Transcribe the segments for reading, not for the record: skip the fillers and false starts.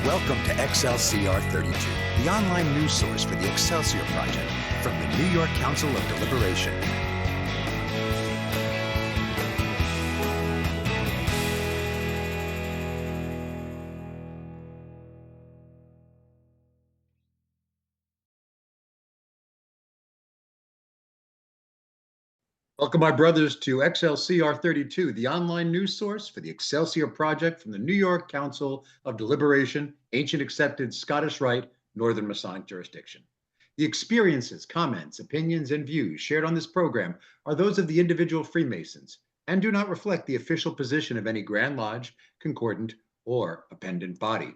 Welcome to Excelsior 32, the online news source for the Excelsior Project from the New York Council of Deliberation. Welcome, my brothers, to Excelsior 32, the online news source for the Excelsior Project from the New York Council of Deliberation, Ancient Accepted Scottish Rite, Northern Masonic Jurisdiction. The experiences, comments, opinions, and views shared on this program are those of the individual Freemasons and do not reflect the official position of any Grand Lodge, Concordant, or appendant body.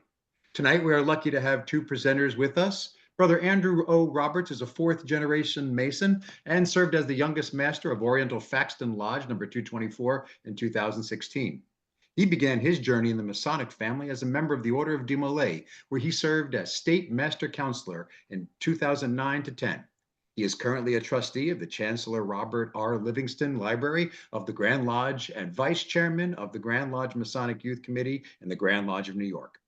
Tonight, we are lucky to have two presenters with us. Brother Andrew O. Roberts is a fourth-generation Mason and served as the youngest master of Oriental Faxton Lodge number 224 in 2016. He began his journey in the Masonic family as a member of the Order of Demolay, where he served as State Master Counselor in 2009 to 10. He is currently a trustee of the Chancellor Robert R. Livingston Library of the Grand Lodge and vice chairman of the Grand Lodge Masonic Youth Committee in the Grand Lodge of New York.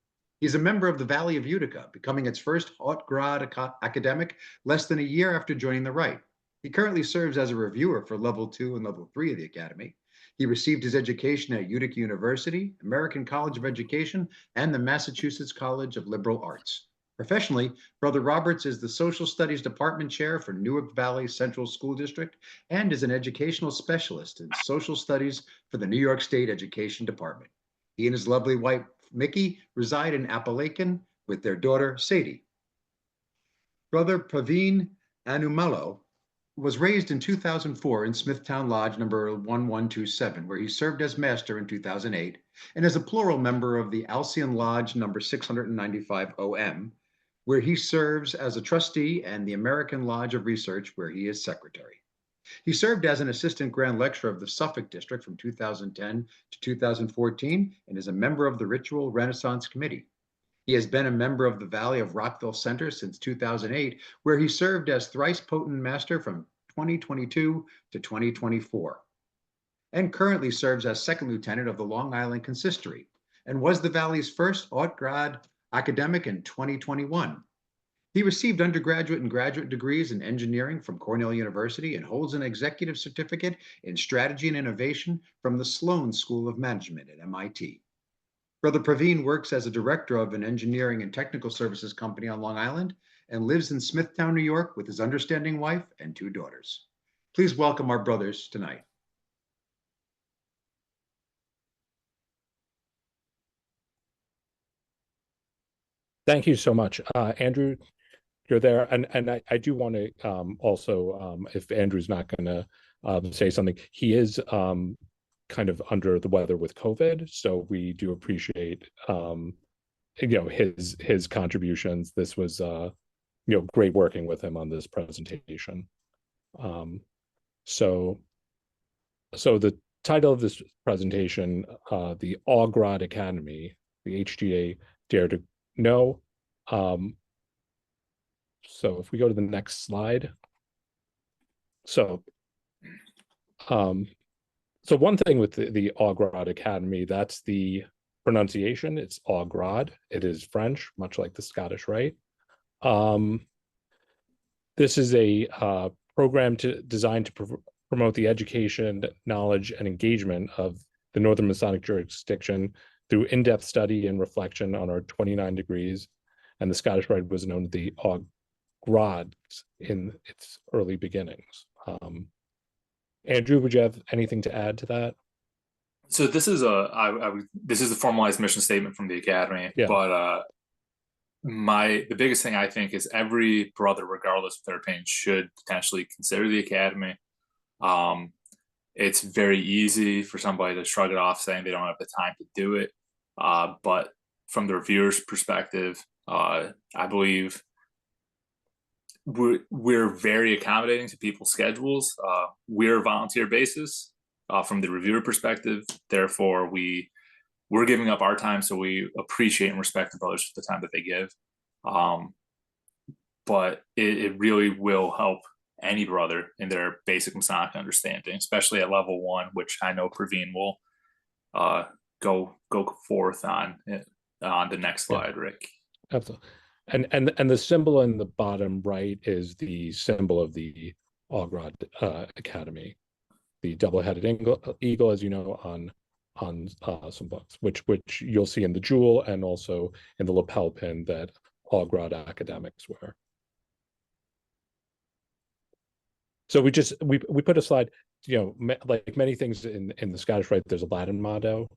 He's a member of the Valley of Utica, becoming its first Hauts Grades academic less than a year after joining the Rite. He currently serves as a reviewer for Level 2 and Level 3 of the Academy. He received his education at Utica University, American College of Education, and the Massachusetts College of Liberal Arts. Professionally, Brother Roberts is the Social Studies Department Chair for Newark Valley Central School District and is an educational specialist in social studies for the New York State Education Department. He and his lovely wife, Mickey, reside in Appalachian with their daughter, Sadie. Brother Praveen Anumolu was raised in 2004 in Smithtown Lodge number 1127, where he served as master in 2008, and is a plural member of the Alcyon Lodge number 695 OM, where he serves as a trustee, and the American Lodge of Research, where he is secretary. He served as an assistant grand lecturer of the Suffolk District from 2010 to 2014 and is a member of the Ritual Renaissance Committee. He has been a member of the Valley of Rockville Center since 2008, where he served as thrice potent master from 2022 to 2024, and currently serves as second lieutenant of the Long Island Consistory, and was the Valley's first Hauts Grades academic in 2021. He received undergraduate and graduate degrees in engineering from Cornell University and holds an executive certificate in strategy and innovation from the Sloan School of Management at MIT. Brother Praveen works as a director of an engineering and technical services company on Long Island and lives in Smithtown, New York with his understanding wife and two daughters. Please welcome our brothers tonight. Thank you so much, Andrew. You're there, and I do want to also, if Andrew's not going to say something, he is kind of under the weather with COVID, so we do appreciate his contributions. This was great working with him on this presentation. So the title of this presentation, the Hauts Grades Academy, the HGA Dare to Know. So if we go to the next slide. So one thing with the Hauts Grades Academy, that's the pronunciation. It's Hauts Grades. It is French, much like the Scottish Rite. This is a program designed to promote the education, knowledge, and engagement of the Northern Masonic jurisdiction through in-depth study and reflection on our 29 degrees. And the Scottish Rite was known as the Hauts Grades in its early beginnings. Andrew, would you have anything to add to that? So this is a formalized mission statement from the Academy, yeah. But the biggest thing I think is every brother, regardless of their opinion, should potentially consider the Academy. It's very easy for somebody to shrug it off saying they don't have the time to do it. But from the reviewer's perspective, I believe we're very accommodating to people's schedules. We're a volunteer basis from the reviewer perspective. Therefore, we're giving up our time, so we appreciate and respect the brothers for the time that they give. But it really will help any brother in their basic Masonic understanding, especially at level 1, which I know Praveen will go forth on on the next slide, Rick. Absolutely. And the symbol in the bottom right is the symbol of the Hauts Grades Academy, the double-headed eagle, as you know, on some books, which you'll see in the jewel and also in the lapel pin that Hauts Grades academics wear. So we put a slide, like many things in the Scottish Rite, there's a Latin motto,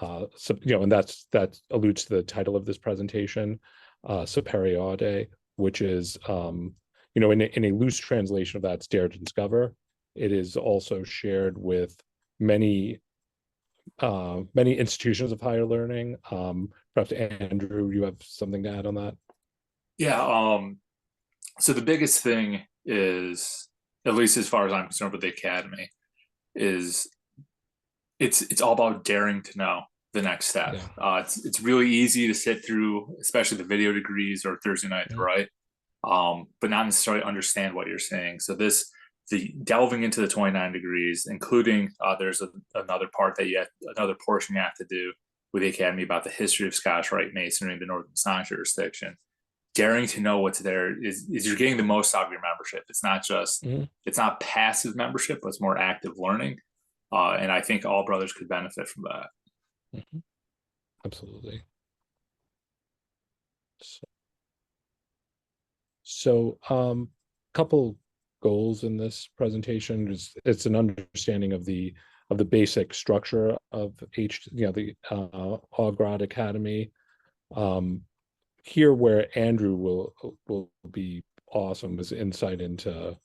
and that alludes to the title of this presentation, Superiorite, which is, in a loose translation of that, dare to discover. It is also shared with many institutions of higher learning. Perhaps Andrew, you have something to add on that? Yeah. So the biggest thing is, at least as far as I'm concerned with the Academy, is it's all about daring to know the next step. Yeah. It's really easy to sit through, especially the video degrees or Thursday night, right? But not necessarily understand what you're saying. So the delving into the 29 degrees, including there's another portion you have to do with the Academy about the history of Scottish Rite Masonry in the Northern Masonic jurisdiction. Daring to know what's there is you're getting the most out of your membership. It's not just it's not passive membership, but it's more active learning. And I think all brothers could benefit from that. Absolutely. So couple goals in this presentation is it's an understanding of the basic structure of the Hauts Grades Academy. Here where Andrew will be awesome is insight into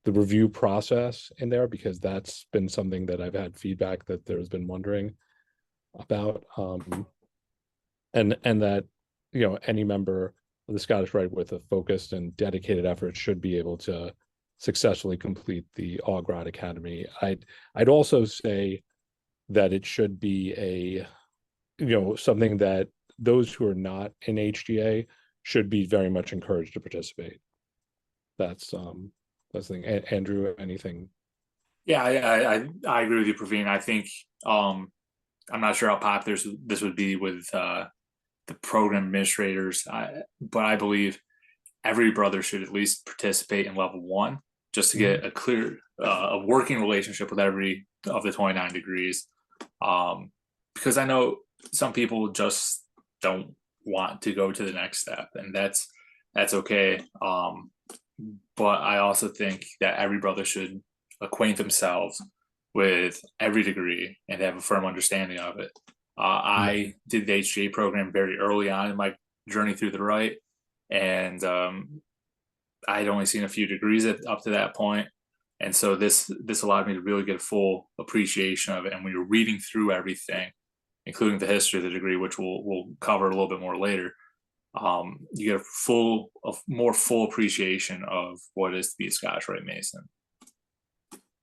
the review process in there, because that's been something that I've had feedback that there's been wondering about, and that any member of the Scottish Rite with a focused and dedicated effort should be able to successfully complete the Hauts Grades Academy. I'd also say that it should be a something that those who are not in HGA should be very much encouraged to participate. That's the thing. Andrew, anything? Yeah, I agree with you, Praveen. I think I'm not sure how popular this would be with the program administrators, but I believe every brother should at least participate in level 1 just to get a clear a working relationship with every of the 29 degrees. Because I know some people just don't want to go to the next step, and that's okay. But I also think that every brother should acquaint themselves with every degree and have a firm understanding of it. I did the HGA program very early on in my journey through the Rite, and I'd only seen a few degrees up to that point. And so this allowed me to really get a full appreciation of it. And when you're reading through everything, including the history of the degree, which we'll cover a little bit more later, you get a more full appreciation of what it is to be a Scottish Rite Mason.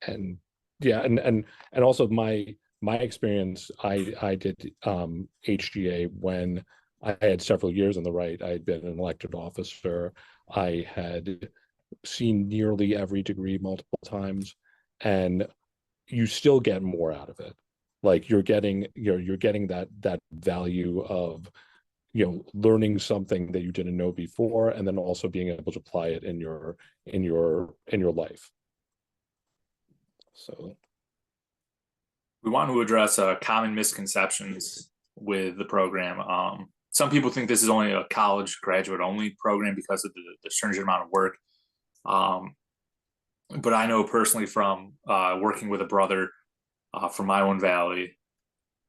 And yeah, and also my experience, I did HGA when I had several years on the Rite. I had been an elected officer. I had seen nearly every degree multiple times, and you still get more out of it. Like you're getting that value of learning something that you didn't know before, and then also being able to apply it in your life. So we want to address common misconceptions with the program. Some people think this is only a college graduate only program because of the stringent amount of work. But I know personally from working with a brother from my own valley,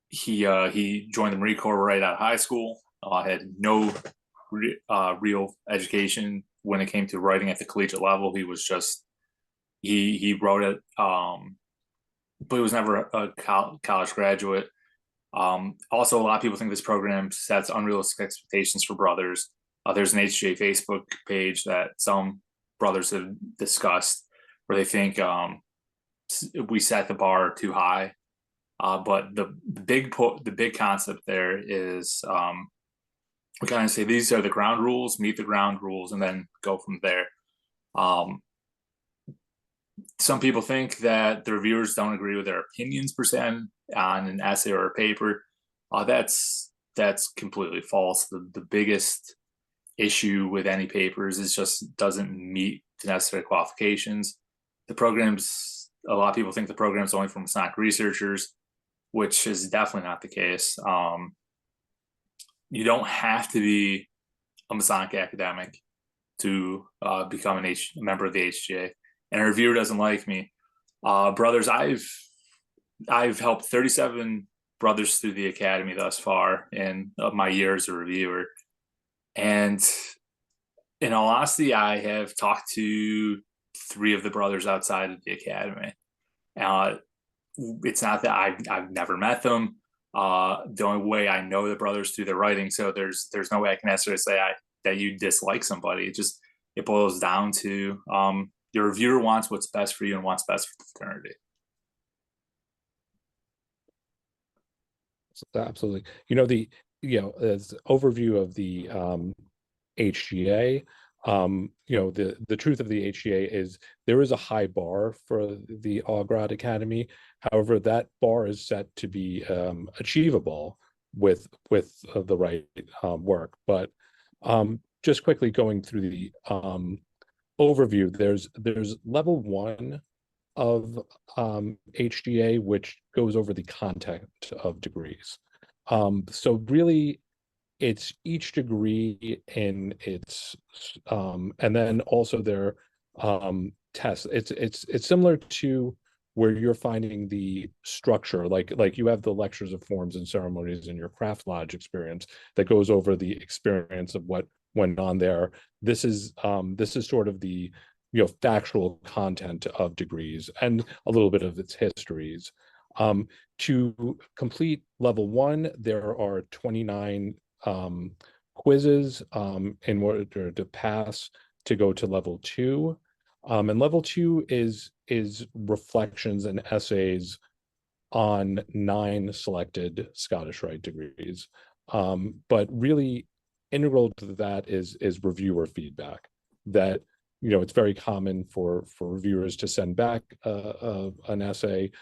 he joined the Marine Corps right out of high school. Had no real education when it came to writing at the collegiate level. He was just he wrote it, but he was never a college graduate. Also, a lot of people think this program sets unrealistic expectations for brothers. There's an HGA Facebook page that some brothers have discussed where they think we set the bar too high. But the big concept there is we kind of say these are the ground rules, meet the ground rules, and then go from there. Some people think that the reviewers don't agree with their opinions per se on an essay or a paper. That's that's completely false. The biggest issue with any papers is just doesn't meet the necessary qualifications. The programs, a lot of people think the program's only for Masonic researchers, which is definitely not the case. You don't have to be a Masonic academic to become a member of the HGA. And a reviewer doesn't like me. Brothers, I've helped 37 brothers through the academy thus far in my year as a reviewer. And in all honesty, I have talked to 3 of the brothers outside of the academy. It's not that I've never met them. The only way I know the brothers through their writing. So there's no way I can necessarily say that you dislike somebody. It boils down to your reviewer wants what's best for you and wants best for the fraternity. Absolutely. As overview of the HGA, the truth of the HGA is there is a high bar for the Hauts Grades Academy. However, that bar is set to be achievable with the right work. But just quickly going through the overview, there's level 1 of HGA, which goes over the content of degrees. So really, it's each degree in its and then also their tests. It's similar to where you're finding the structure, like you have the lectures of forms and ceremonies in your craft lodge experience that goes over the experience of what went on there. This is sort of the factual content of degrees and a little bit of its histories. To complete level 1, there are 29 quizzes in order to pass to go to level 2. And level 2 is reflections and essays on 9 selected Scottish Rite degrees. But really integral to that is reviewer feedback. That it's very common for reviewers to send back an essay,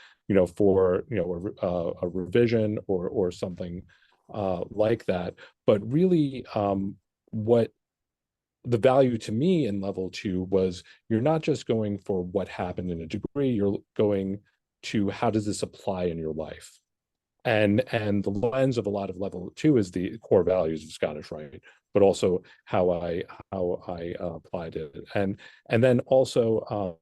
for a revision or something like that. But really, what the value to me in level 2 was, you're not just going for what happened in a degree, you're going to how does this apply in your life. And the lens of a lot of level 2 is the core values of Scottish Rite, but also how I applied it. And then also,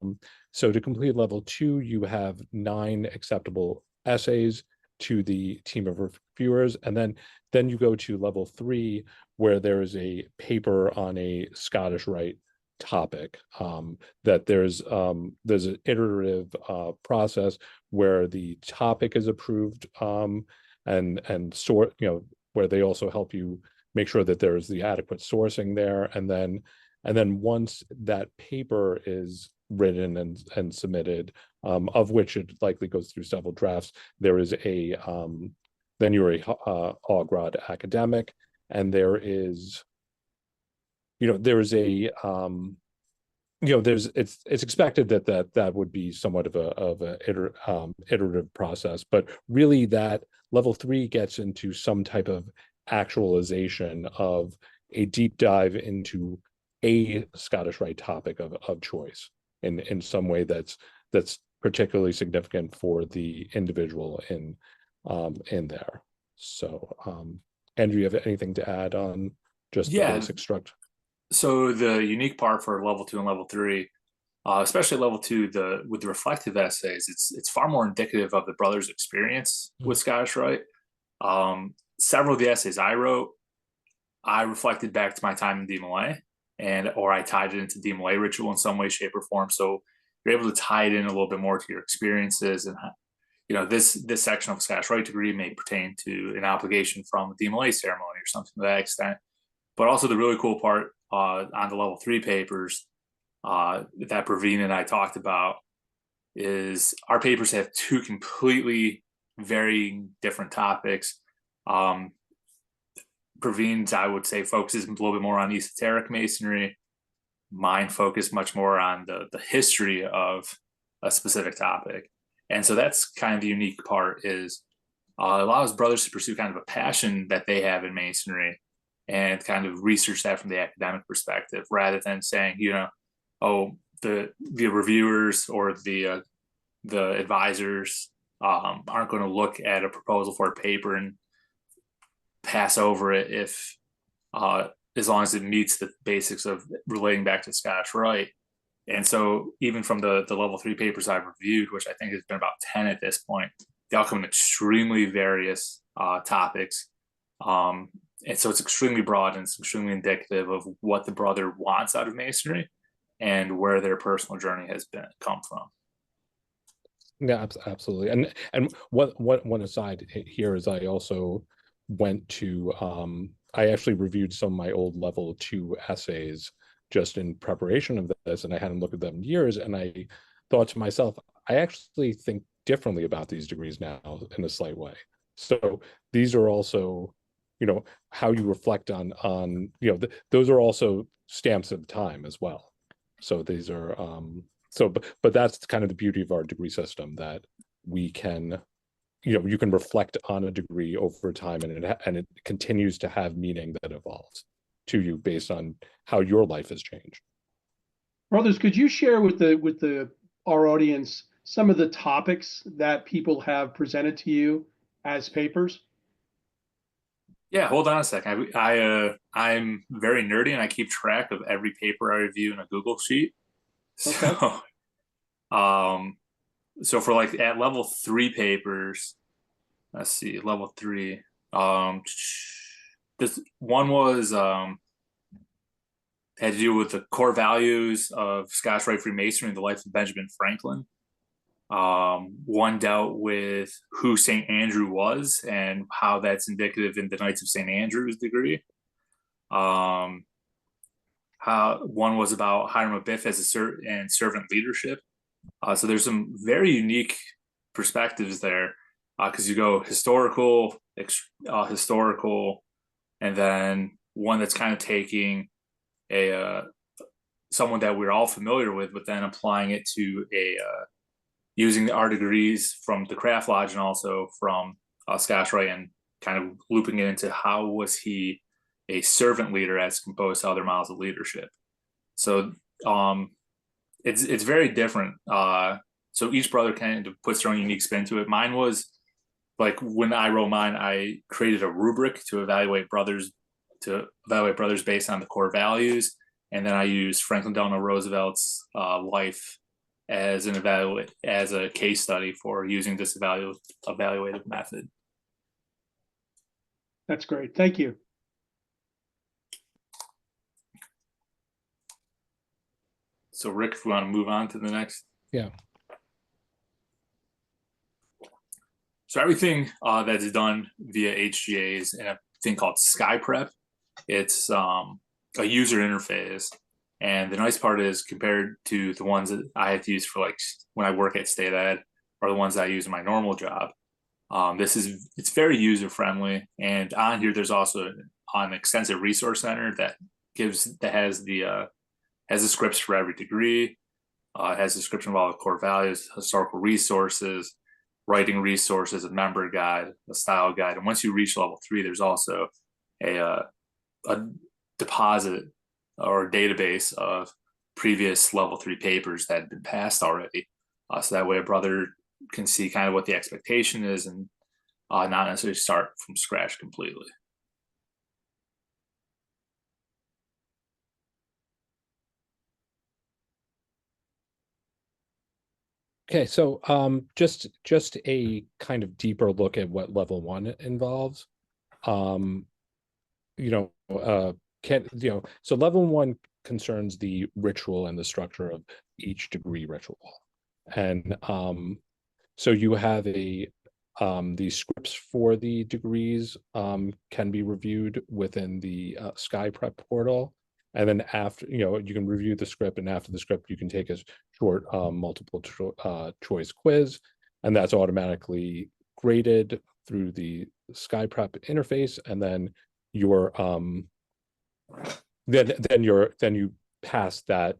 so to complete level 2, you have 9 acceptable essays to the team of reviewers, and then you go to level 3, where there is a paper on a Scottish Rite topic. That there's an iterative process where the topic is approved, and sort, where they also help you make sure that there's the adequate sourcing there, and then once that paper is written and submitted, of which it likely goes through several drafts, there is a then you're a Hauts Grades academic, and there is there's a it's expected that would be somewhat of a iterative process, but really that level 3 gets into some type of actualization of a deep dive into a Scottish Rite topic of choice in some way that's particularly significant for the individual in there. So Andrew, you have anything to add on just the basic structure? So the unique part for level 2 and level 3, especially level 2, with the reflective essays, it's far more indicative of the brothers' experience with Scottish Rite. Several of the essays I wrote, I reflected back to my time in DMLA, or I tied it into DMLA ritual in some way, shape, or form. So you're able to tie it in a little bit more to your experiences, and this section of a Scottish Rite degree may pertain to an obligation from a DMLA ceremony or something to that extent. But also the really cool part on the level 3 papers that Praveen and I talked about is our papers have 2 completely very different topics. Praveen's, I would say, focuses a little bit more on esoteric masonry. Mine focus much more on the history of a specific topic. And so that's kind of the unique part, is allows brothers to pursue kind of a passion that they have in masonry and kind of research that from the academic perspective, rather than saying, you know, oh, the reviewers or the advisors aren't going to look at a proposal for a paper and pass over it if as long as it meets the basics of relating back to Scottish Rite. And so even from the level 3 papers I've reviewed, which I think has been about 10 at this point, they all come in extremely various topics. And so it's extremely broad and it's extremely indicative of what the brother wants out of masonry and where their personal journey has come from. Yeah, absolutely. And one aside here is I also went to I actually reviewed some of my old level 2 essays just in preparation of this, and I hadn't looked at them in years, and I thought to myself, I actually think differently about these degrees now in a slight way. So these are also, you know, how you reflect on you know, those are also stamps of time as well. So these are but that's kind of the beauty of our degree system, that we can, you know, you can reflect on a degree over time, and it continues to have meaning that evolves to you based on how your life has changed. Brothers, could you share with our audience some of the topics that people have presented to you as papers? Yeah, hold on a second. I'm very nerdy and I keep track of every paper I review in a Google sheet. Okay. So for like at level 3 papers, let's see, level 3. This one was had to do with the core values of Scottish Rite Freemasonry and the life of Benjamin Franklin. One dealt with who St. Andrew was and how that's indicative in the Knights of St. Andrew's degree. How one was about Hiram Abiff as and servant leadership. So there's some very unique perspectives there, because you go historical, and then one that's kind of taking someone that we're all familiar with, but then applying it to using our degrees from the Craft Lodge and also from Scottish Rite, and kind of looping it into how was he a servant leader as composed to other models of leadership. So it's very different. So each brother kind of puts their own unique spin to it. Mine was like, when I wrote mine, I created a rubric to evaluate brothers based on the core values, and then I used Franklin Delano Roosevelt's life as a case study for using this evaluative method. That's great. Thank you. So Rick, if we want to move on to the next. Yeah. So everything that's done via HGA is in a thing called Sky Prep. It's a user interface. And the nice part is, compared to the ones that I have to use for like when I work at State Ed, or the ones that I use in my normal job, it's very user friendly. And on here, there's also an extensive resource center that has the scripts for every degree. It has a description of all the core values, historical resources, writing resources, a member guide, a style guide. And once you reach level 3, there's also a deposit or database of previous level 3 papers that had been passed already. So that way a brother can see kind of what the expectation is, and not necessarily start from scratch completely. Okay, so just a kind of deeper look at what level 1 involves. So level 1 concerns the ritual and the structure of each degree ritual. And so you have the scripts for the degrees can be reviewed within the Sky Prep portal. And then after, you can review the script, and after the script, you can take a short multiple choice quiz, and that's automatically graded through the Sky Prep interface. And then then you pass that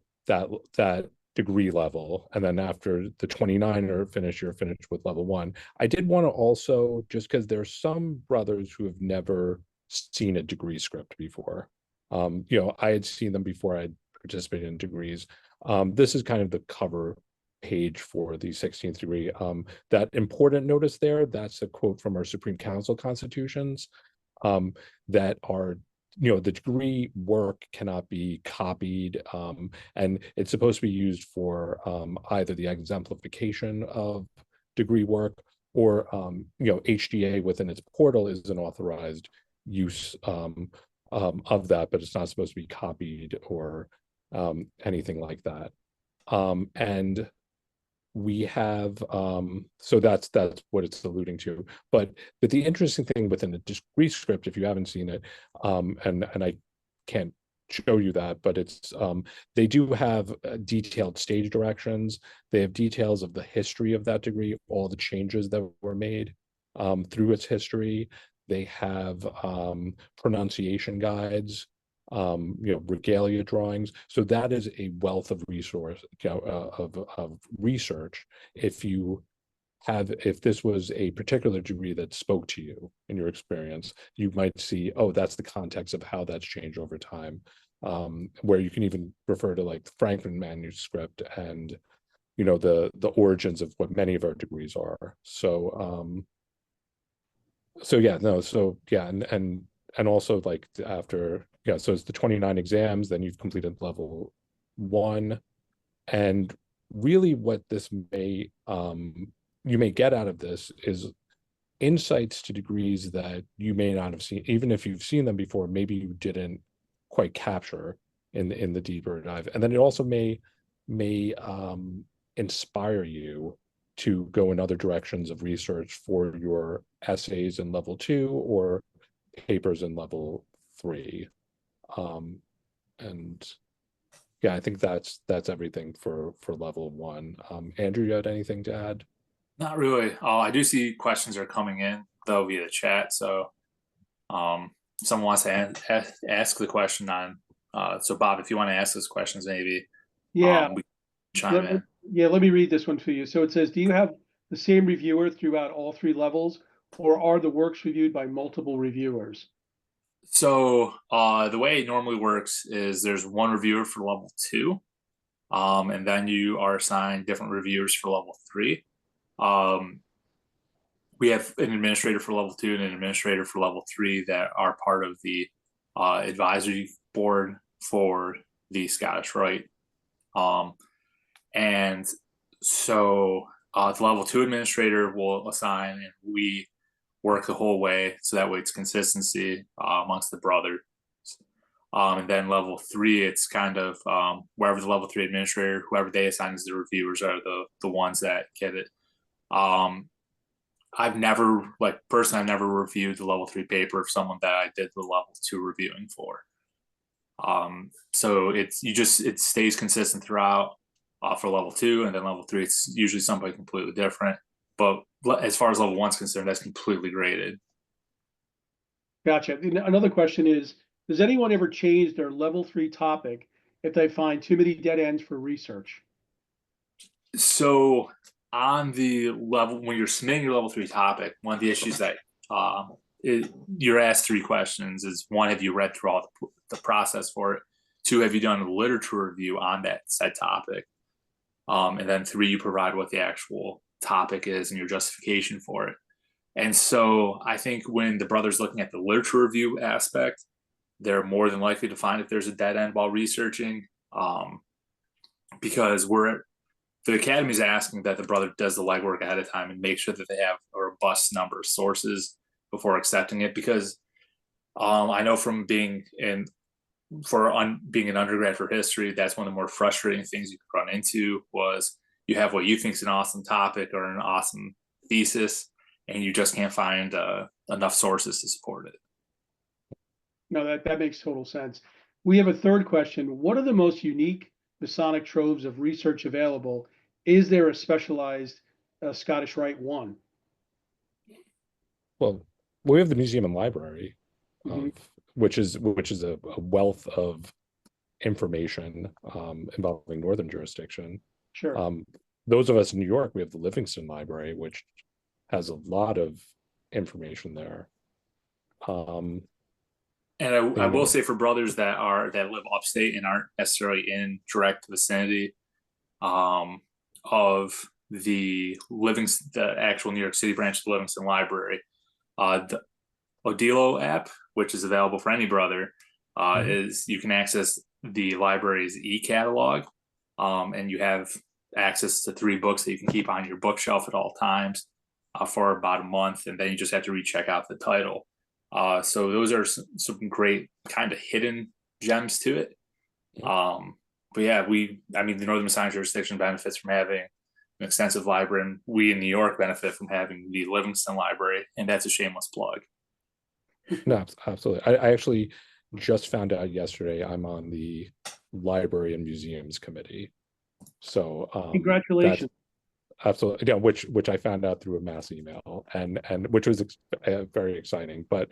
degree level, and then after the 29 are finished, you're finished with level 1. I did want to also, just because there's some brothers who have never seen a degree script before. You know, I had seen them before I participated in degrees. This is kind of the cover page for the 16th degree. That important notice there, that's a quote from our Supreme Council constitutions, that are, you know, the degree work cannot be copied, and it's supposed to be used for either the exemplification of degree work, or you know, HGA within its portal is an authorized use of that, but it's not supposed to be copied or anything like that. And we have so that's what it's alluding to. But the interesting thing within the degree script, if you haven't seen it, and I can't show you that, but it's they do have detailed stage directions. They have details of the history of that degree, all the changes that were made through its history. They have pronunciation guides, you know, regalia drawings. So that is a wealth of resource, you know, of research. If this was a particular degree that spoke to you in your experience, you might see, oh, that's the context of how that's changed over time. Where you can even refer to like the Franklin manuscript and, you know, the origins of what many of our degrees are. So yeah, no, so yeah, and also like after, yeah, so it's the 29 exams, then you've completed level 1. And really what this may you may get out of this is insights to degrees that you may not have seen, even if you've seen them before, maybe you didn't quite capture in the deeper dive. And then it also may inspire you to go in other directions of research for your essays in level 2 or papers in level 3. And yeah, I think that's everything for level 1. Andrew, you had anything to add? Not really. I do see questions are coming in though via the chat. So someone wants to ask the question on. So Bob, if you want to ask those questions, maybe we chime in. Yeah, let me read this one for you. So it says, do you have the same reviewer throughout all 3 levels, or are the works reviewed by multiple reviewers? So the way it normally works is there's one reviewer for level 2, and then you are assigned different reviewers for level 3. We have an administrator for level 2 and an administrator for level 3 that are part of the advisory board for the Scottish Rite. And so the level 2 administrator will assign, and we work the whole way, so that way it's consistency amongst the brothers. And then level 3, it's kind of wherever the level 3 administrator, whoever they assign as the reviewers, are the ones that get it. I've never, like personally, I've never reviewed the level 3 paper of someone that I did the level 2 reviewing for. So it stays consistent throughout for level 2, and then level 3, it's usually somebody completely different. But as far as level 1's concerned, that's completely graded. Gotcha. Another question is, does anyone ever change their level 3 topic if they find too many dead ends for research? So on the level, when you're submitting your level 3 topic, one of the issues that you're asked 3 questions is: 1, have you read through all the process for it? 2, have you done a literature review on that said topic? And then 3, you provide what the actual topic is and your justification for it. And so I think when the brother's looking at the literature review aspect, they're more than likely to find if there's a dead end while researching, because the academy's asking that the brother does the legwork ahead of time and make sure that they have a robust number of sources before accepting it. Because I know from being an undergrad for history, that's one of the more frustrating things you could run into was you have what you think is an awesome topic or an awesome thesis, and you just can't find enough sources to support it. No, that makes total sense. We have a third question. What are the most unique Masonic troves of research available? Is there a specialized Scottish Rite 1? Well, we have the museum and library, which is a wealth of information involving Northern jurisdiction. Sure. Those of us in New York, we have the Livingston Library, which has a lot of information there. And I will say, for brothers that live upstate and aren't necessarily in direct vicinity of the actual New York City branch of the Livingston Library, the Odilo app, which is available for any brother, is you can access the library's e-catalog, and you have access to 3 books that you can keep on your bookshelf at all times for about a month, and then you just have to recheck out the title. So those are some great kind of hidden gems to it. But yeah, the Northern Masonic jurisdiction benefits from having an extensive library, and we in New York benefit from having the Livingston Library, and that's a shameless plug. No, absolutely. I actually just found out yesterday I'm on the Library and Museums Committee. So congratulations. Absolutely, yeah, which I found out through a mass email, and which was very exciting. But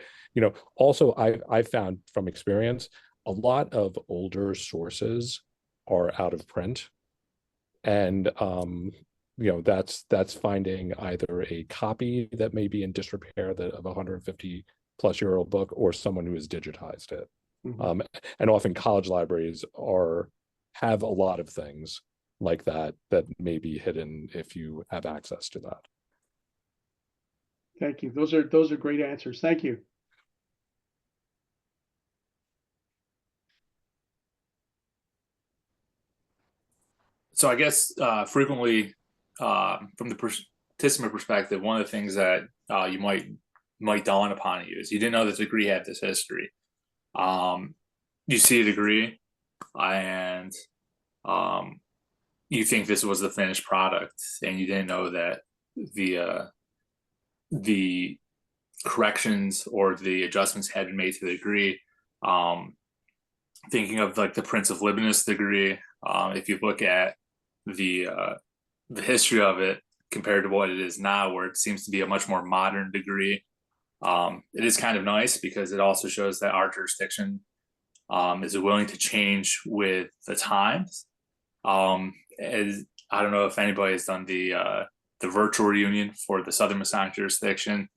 also I found from experience, a lot of older sources are out of print, and that's finding either a copy that may be in disrepair of a 150-plus-year-old book, or someone who has digitized it. And often college libraries have a lot of things like that may be hidden if you have access to that. Thank you. Those are great answers. Thank you. So I guess frequently, from the participant perspective, one of the things that you might dawn upon you is you didn't know this degree had this history. You see a degree, and you think this was the finished product, and you didn't know that the corrections or the adjustments had been made to the degree. Thinking of like the Prince of Libanus degree, if you look at the history of it compared to what it is now, where it seems to be a much more modern degree, it is kind of nice because it also shows that our jurisdiction is willing to change with the times. As I don't know if anybody has done the virtual reunion for the Southern Masonic jurisdiction.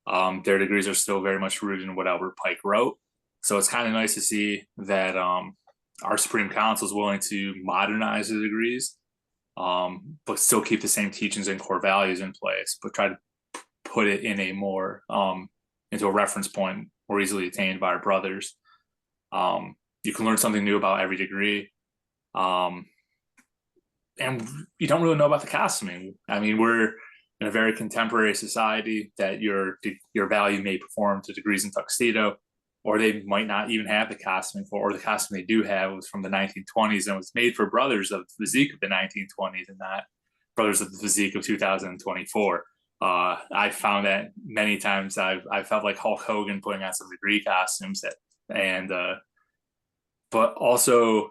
Their degrees are still very much rooted in what Albert Pike wrote. So it's kind of nice to see that our Supreme Council is willing to modernize the degrees, but still keep the same teachings and core values in place, but try to put it in a more into a reference point more easily attained by our brothers. You can learn something new about every degree. And you don't really know about the costuming. I mean, we're in a very contemporary society that your value may perform to degrees in tuxedo, or they might not even have the costuming for, or the costume they do have was from the 1920s and was made for brothers of the physique of the 1920s and not brothers of the physique of 2024. I found that many times I felt like Hulk Hogan putting on some degree costumes but also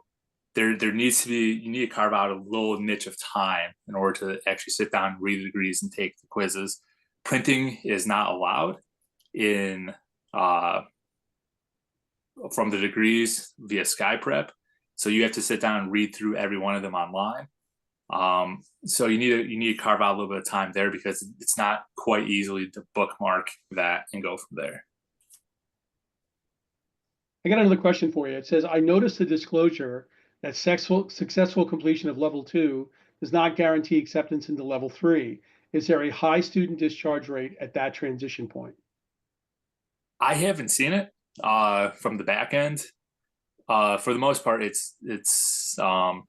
there needs to be, you need to carve out a little niche of time in order to actually sit down, read the degrees, and take the quizzes. Printing is not allowed in from the degrees via SkyPrep, so you have to sit down and read through every one of them online. So you need to carve out a little bit of time there because it's not quite easily to bookmark that and go from there. I got another question for you. It says, I noticed the disclosure that successful completion of level 2 does not guarantee acceptance into level 3. Is there a high student discharge rate at that transition point? I haven't seen it from the back end. For the most part, it's a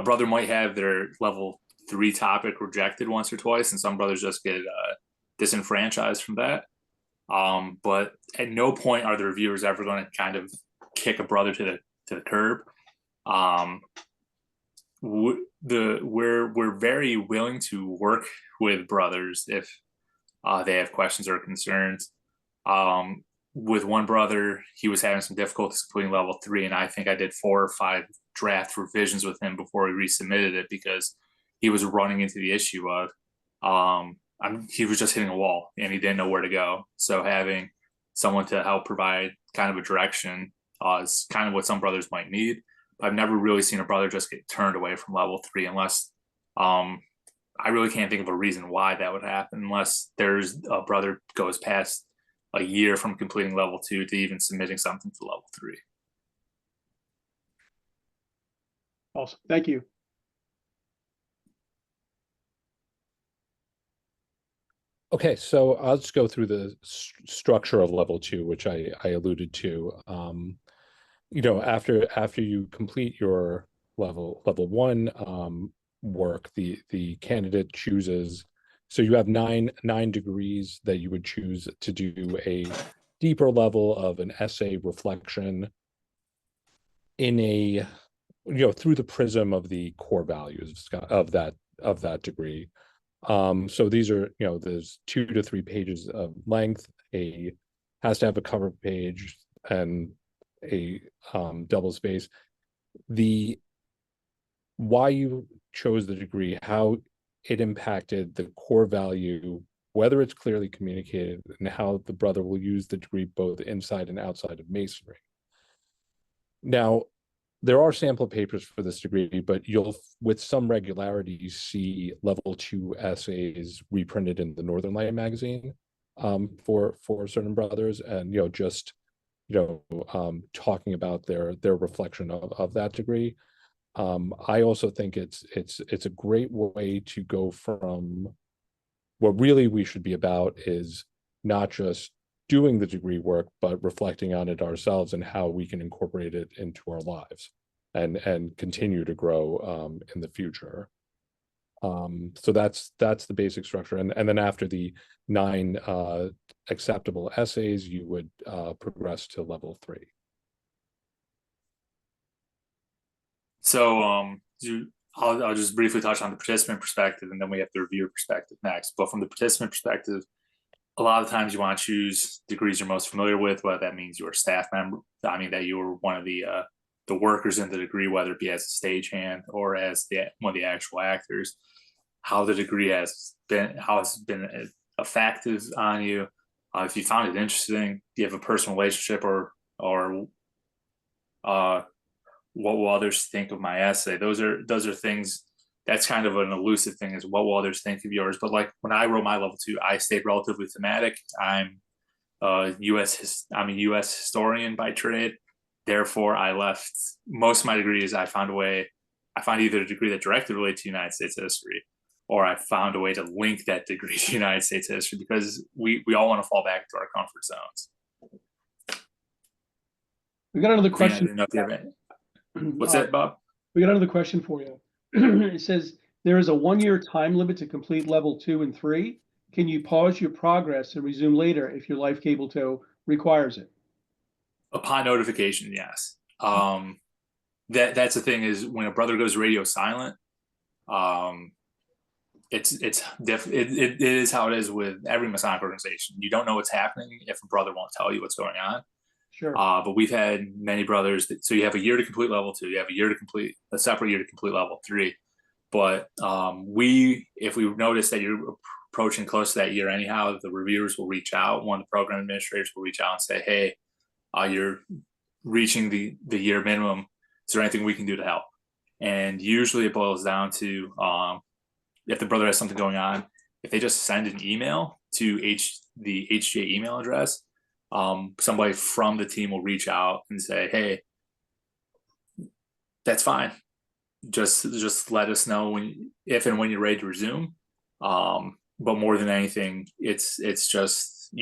brother might have their level 3 topic rejected once or twice, and some brothers just get disenfranchised from that. But at no point are the reviewers ever going to kind of kick a brother to the curb. We're very willing to work with brothers if they have questions or concerns. With one brother, he was having some difficulties completing level 3, and I think I did 4 or 5 draft revisions with him before we resubmitted it because he was running into the issue of he was just hitting a wall and he didn't know where to go. So having someone to help provide kind of a direction is kind of what some brothers might need. I've never really seen a brother just get turned away from level 3 unless I really can't think of a reason why that would happen unless there's a brother goes past a year from completing level 2 to even submitting something to level 3. Awesome. Thank you. Okay, so I'll just go through the structure of level 2, which I alluded to. After you complete your level 1 work, the candidate chooses. So you have nine degrees that you would choose to do a deeper level of an essay reflection in a through the prism of the core values of that degree. So these are, there's 2 to 3 pages of length, has to have a cover page and a double space. Why you chose the degree, how it impacted the core value, whether it's clearly communicated, and how the brother will use the degree both inside and outside of masonry. Now, there are sample papers for this degree, but you'll, with some regularity, see level 2 essays reprinted in the Northern Light magazine for certain brothers, and talking about their reflection of that degree. I also think it's a great way to go from what really we should be about is not just doing the degree work, but reflecting on it ourselves and how we can incorporate it into our lives and continue to grow in the future. So that's the basic structure. And then after the 9 acceptable essays, you would progress to level 3. So I'll just briefly touch on the participant perspective, and then we have the reviewer perspective next. But from the participant perspective, a lot of times you want to choose degrees you're most familiar with, whether that means you're a staff member, that you were one of the workers in the degree, whether it be as a stagehand or as one of the actual actors, how the degree has been effective on you. If you found it interesting, do you have a personal relationship or what will others think of my essay? Those are things. That's kind of an elusive thing, is what will others think of yours. But like when I wrote my level 2, I stayed relatively thematic. I'm a U.S. historian by trade. Therefore, I left most of my degrees. I found either a degree that directly related to United States history, or I found a way to link that degree to United States history, because we all want to fall back to our comfort zones. We got another question. What's that, Bob? We got another question for you. It says, there is a 1-year time limit to complete level 2 and 3. Can you pause your progress and resume later if your life cable tow requires it? Upon notification, yes. That's the thing, is when a brother goes radio silent, it is how it is with every Masonic organization. You don't know what's happening if a brother won't tell you what's going on. Sure. But we've had many brothers so you have a year to complete level 2, you have a separate year to complete level 3. But if we notice that you're approaching close to that year anyhow, the reviewers will reach out. One of the program administrators will reach out and say, hey, you're reaching the year minimum. Is there anything we can do to help? And usually it boils down to, if the brother has something going on, if they just send an email to the HGA email address, somebody from the team will reach out and say, hey, that's fine. Just let us know if and when you're ready to resume. But more than anything, it's just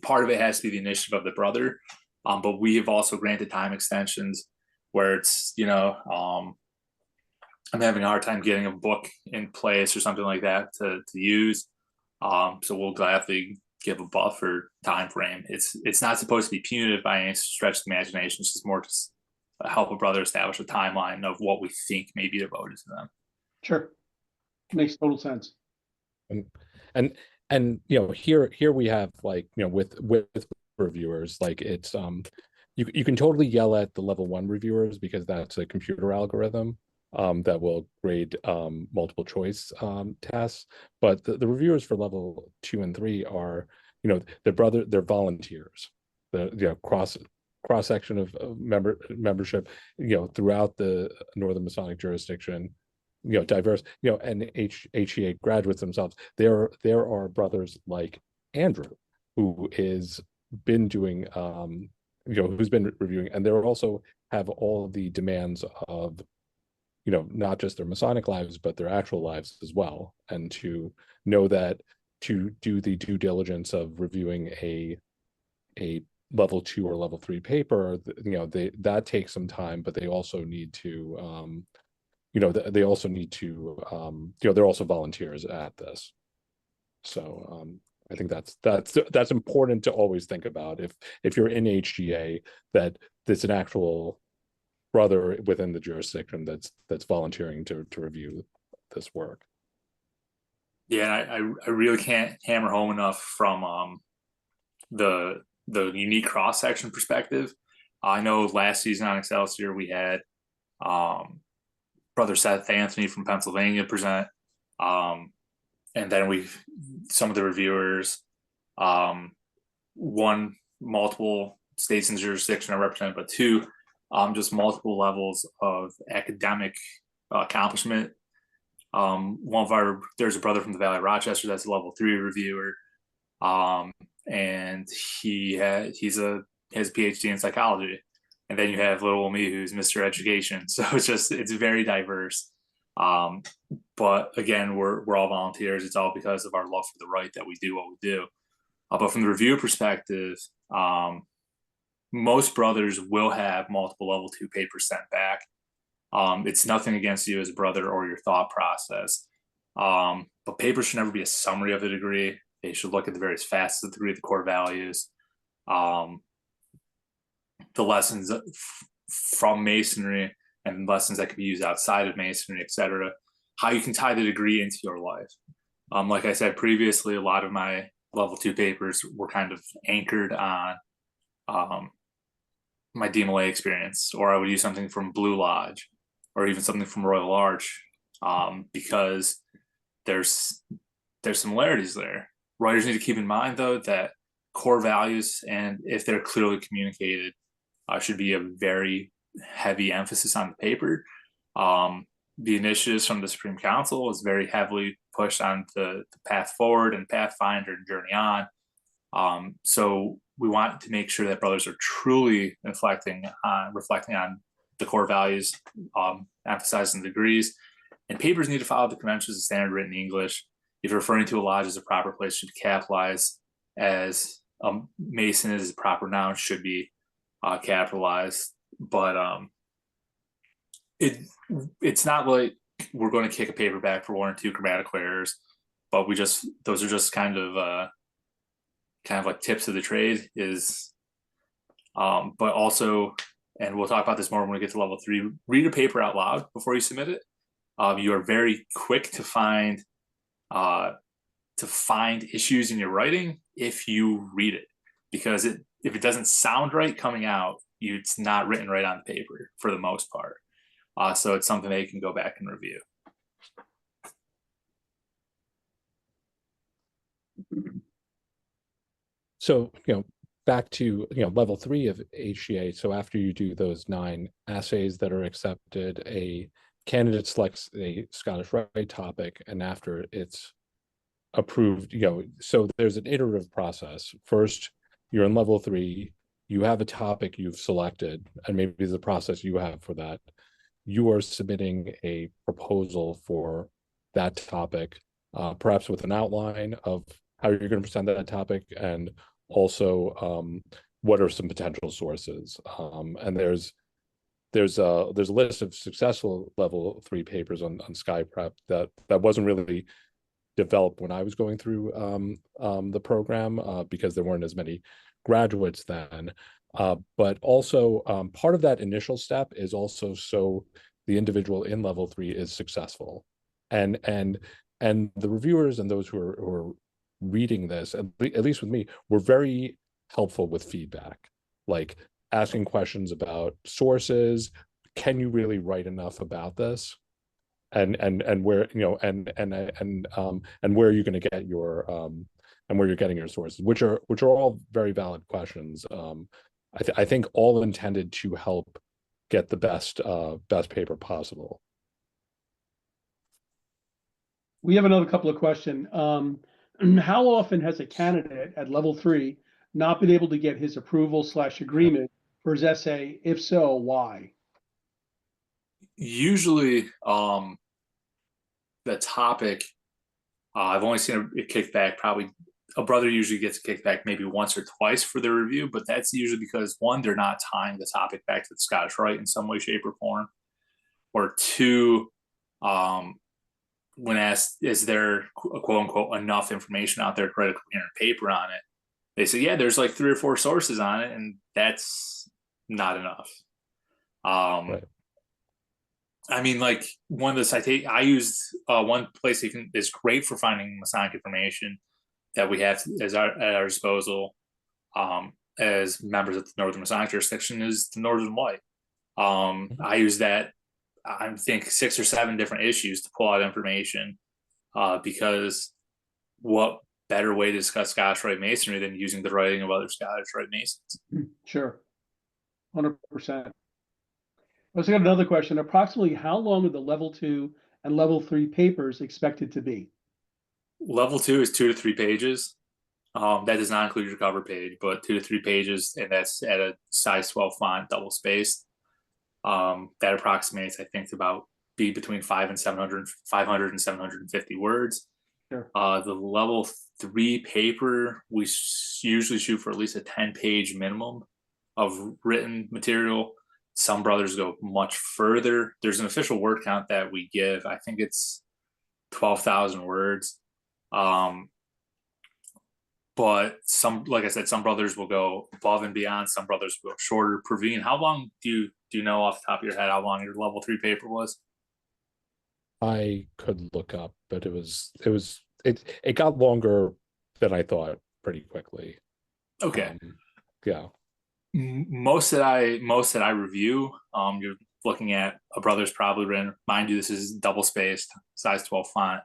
part of it has to be the initiative of the brother. But we have also granted time extensions where it's, I'm having a hard time getting a book in place or something like that to use. So we'll gladly give a buffer time frame. It's not supposed to be punitive by any stretch of the imagination. It's just more to help a brother establish a timeline of what we think may be devoted to them. Sure, makes total sense. And here we have, like, with reviewers, like, it's you can totally yell at the level 1 reviewers because that's a computer algorithm that will grade multiple choice tests. But the reviewers for level 2 and 3 are, they're volunteers. The cross section of membership, throughout the Northern Masonic jurisdiction. diverse, and HGA graduates themselves. There are brothers like Andrew, who is been doing, who's been reviewing, and they're also have all the demands of, not just their Masonic lives, but their actual lives as well. And to know that to do the due diligence of reviewing a level 2 or level 3 paper, that takes some time, but they also need to, they also need to, they're also volunteers at this. So I think that's important to always think about if you're in HGA, that it's an actual brother within the jurisdiction that's volunteering to review this work. Yeah, I really can't hammer home enough from the unique cross section perspective. I know last season on Excelsior we had brother Seth Anthony from Pennsylvania present, and then some of the reviewers, one multiple states and jurisdiction are represented, but two just multiple levels of academic accomplishment. There's a brother from the Valley of Rochester that's a level 3 reviewer, and he has a PhD in psychology. And then you have little me, who's Mr. Education. So it's very diverse. But again, we're all volunteers. It's all because of our love for the right that we do what we do. But from the review perspective, most brothers will have multiple level 2 papers sent back. It's nothing against you as a brother or your thought process. But papers should never be a summary of the degree. They should look at the various facets of the degree, the core values, the lessons from Masonry and lessons that can be used outside of Masonry, etc. How you can tie the degree into your life. Like I said previously, a lot of my level 2 papers were kind of anchored on my DMLA experience, or I would use something from Blue Lodge or even something from Royal Arch, because there's similarities there. Writers need to keep in mind, though, that core values, and if they're clearly communicated, should be a very heavy emphasis on the paper. The initiatives from the Supreme Council is very heavily pushed on the path forward and Pathfinder and Journey On. So we want to make sure that brothers are truly reflecting on the core values, emphasizing the degrees, and papers need to follow the conventions of standard written English. If you're referring to a lodge as a proper place, should be capitalized. As Mason is a proper noun, should be capitalized. But it's not like we're going to kick a paper back for 1 or 2 grammatical errors, but those are just kind of like tips of the trade. But also, and we'll talk about this more when we get to level 3, read a paper out loud before you submit it. You are very quick to find issues in your writing if you read it, because if it doesn't sound right coming out, it's not written right on the paper for the most part. So it's something that you can go back and review. So, back to, level 3 of HGA. So after you do those 9 essays that are accepted, a candidate selects a Scottish Rite topic, and after it's approved, so there's an iterative process. First, you're in level 3, you have a topic you've selected, and maybe the process you have for that. You are submitting a proposal for that topic, perhaps with an outline of how you're going to present that topic, and also what are some potential sources. And there's a list of successful level 3 papers on SkyPrep that wasn't really developed when I was going through the program, because there weren't as many graduates then. But also part of that initial step is also so the individual in level 3 is successful, and the reviewers and those who are reading this, at least with me, were very helpful with feedback, like asking questions about sources. Can you really write enough about this? And where, and where are you going to get your and where you're getting your sources, which are all very valid questions. I think all intended to help get the best paper possible. We have another couple of questions. How often has a candidate at level 3 not been able to get his approval / agreement for his essay? If so, why? Usually, the topic, I've only seen it kicked back. Probably a brother usually gets kicked back maybe once or twice for the review, but that's usually because one, they're not tying the topic back to the Scottish Rite in some way, shape, or form, or two, when asked, is there quote unquote enough information out there to write a coherent paper on it? They say, yeah, there's like 3 or 4 sources on it, and that's not enough. Right. I mean, like one of the citations I used, one place is great for finding Masonic information that we have at our disposal as members of the Northern Masonic jurisdiction is the Northern Light. I use that, I think 6 or 7 different issues to pull out information, because what better way to discuss Scottish Rite Masonry than using the writing of other Scottish Rite Masons? Sure. 100%. I also got another question. Approximately how long are the level 2 and level 3 papers expected to be? Level 2 is 2 to 3 pages. That does not include your cover page, but 2 to 3 pages, and that's at a size 12 font, double spaced. That approximates, I think, to about be between 500 and 750 words. Sure. The level 3 paper, we usually shoot for at least a 10-page minimum of written material. Some brothers go much further. There's an official word count that we give. I think it's 12,000 words. But some, like I said, some brothers will go above and beyond. Some brothers will go shorter. Praveen, how long do you know off the top of your head how long your level 3 paper was? I could look up, but it got longer than I thought pretty quickly. Okay. Yeah. Most that I review, you're looking at a brother's probably written, mind you, this is double spaced, size 12 font,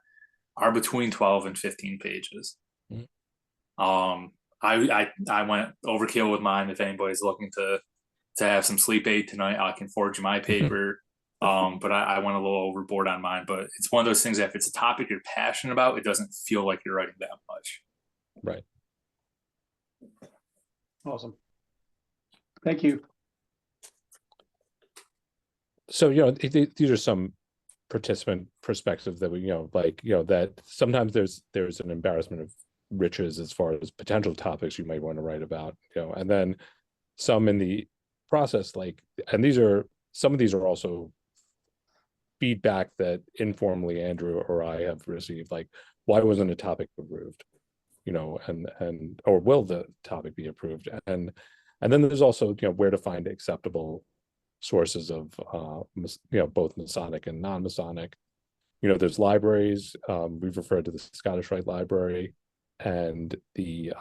are between 12 and 15 pages. Mm-hmm. I went overkill with mine. If anybody's looking to have some sleep aid tonight, I can forward you my paper. But I went a little overboard on mine. But it's one of those things that if it's a topic you're passionate about, it doesn't feel like you're writing that much. Right. Awesome. Thank you. So, these are some participant perspectives that we, that sometimes there's an embarrassment of riches as far as potential topics you might want to write about, and then some in the process, and some of these are also feedback that informally Andrew or I have received, like, why wasn't a topic approved, and or will the topic be approved? And then there's also, where to find acceptable sources of, both Masonic and non-Masonic. There's libraries. We've referred to the Scottish Rite Library and the,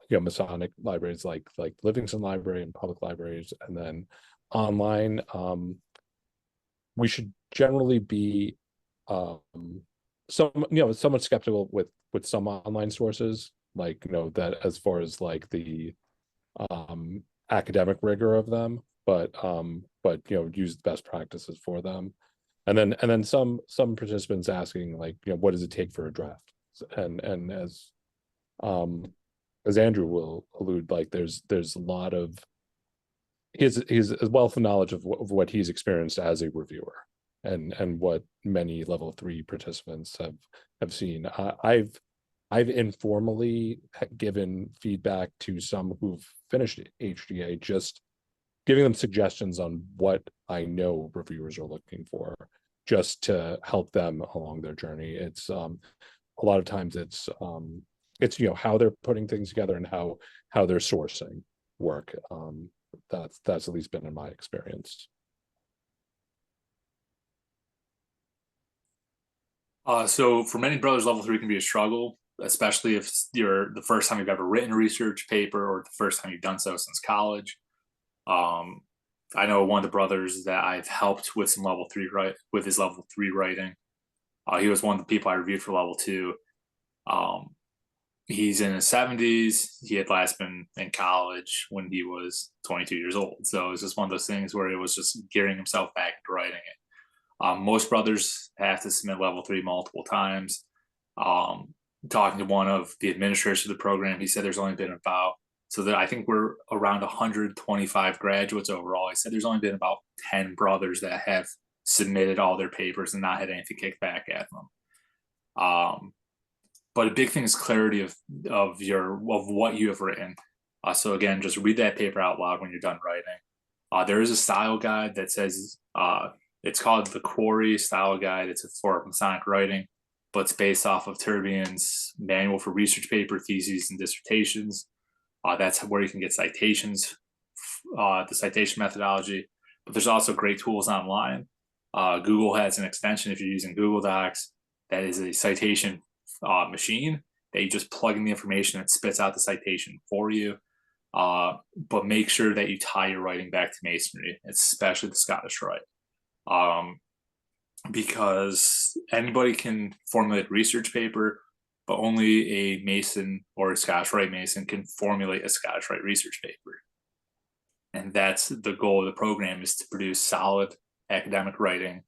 Masonic libraries like Livingston Library and public libraries. And then online, we should generally be somewhat skeptical with some online sources, that as far as the academic rigor of them, but use the best practices for them. And then some participants asking, what does it take for a draft? And as Andrew will allude, there's a lot of his a wealth of knowledge of what he's experienced as a reviewer and what many level 3 participants have seen. I've informally given feedback to some who've finished HGA, just giving them suggestions on what I know reviewers are looking for, just to help them along their journey. It's a lot of times it's how they're putting things together and how they're sourcing work. That's at least been in my experience. So for many brothers, level 3 can be a struggle, especially if you're the first time you've ever written a research paper or the first time you've done so since college. I know one of the brothers that I've helped with some level 3 with his level 3 writing. He was one of the people I reviewed for level 2. He's in his 70s. He had last been in college when he was 22 years old. So it's just one of those things where it was just gearing himself back to writing it. Most brothers have to submit level 3 multiple times. Talking to one of the administrators of the program, he said there's only been about, so that I think we're around 125 graduates overall. He said there's only been about 10 brothers that have submitted all their papers and not had anything kicked back at them. But a big thing is clarity of what you have written. So again, just read that paper out loud when you're done writing. There is a style guide that says, it's called the Quarry Style Guide. It's for Masonic writing, but it's based off of Turbion's Manual for Research Paper, Theses, and Dissertations. That's where you can get citations, the citation methodology. But there's also great tools online. Google has an extension, if you're using Google Docs, that is a citation machine that you just plug in the information and it spits out the citation for you. But make sure that you tie your writing back to Masonry, especially the Scottish Rite. Because anybody can formulate a research paper, but only a Mason or a Scottish Rite Mason can formulate a Scottish Rite research paper. And that's the goal of the program, is to produce solid academic writing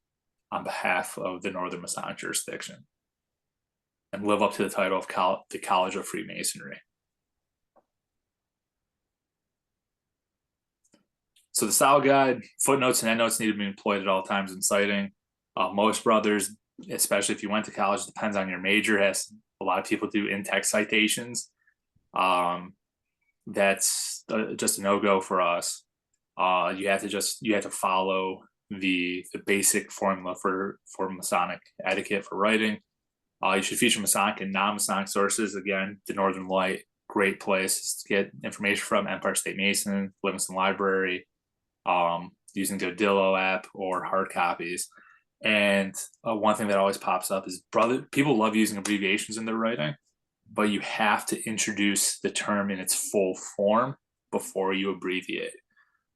on behalf of the Northern Masonic jurisdiction and live up to the title of the College of Freemasonry. So the style guide, footnotes and endnotes need to be employed at all times in citing. Most brothers, especially if you went to college, depends on your major, has a lot of people do in-text citations. That's just a no-go for us. You have to follow the basic formula for Masonic etiquette for writing. You should feature Masonic and non-Masonic sources. Again, the Northern Light, great place to get information from. Empire State Mason, Livingston Library, using the Odillo app or hard copies. And one thing that always pops up is people love using abbreviations in their writing, but you have to introduce the term in its full form before you abbreviate.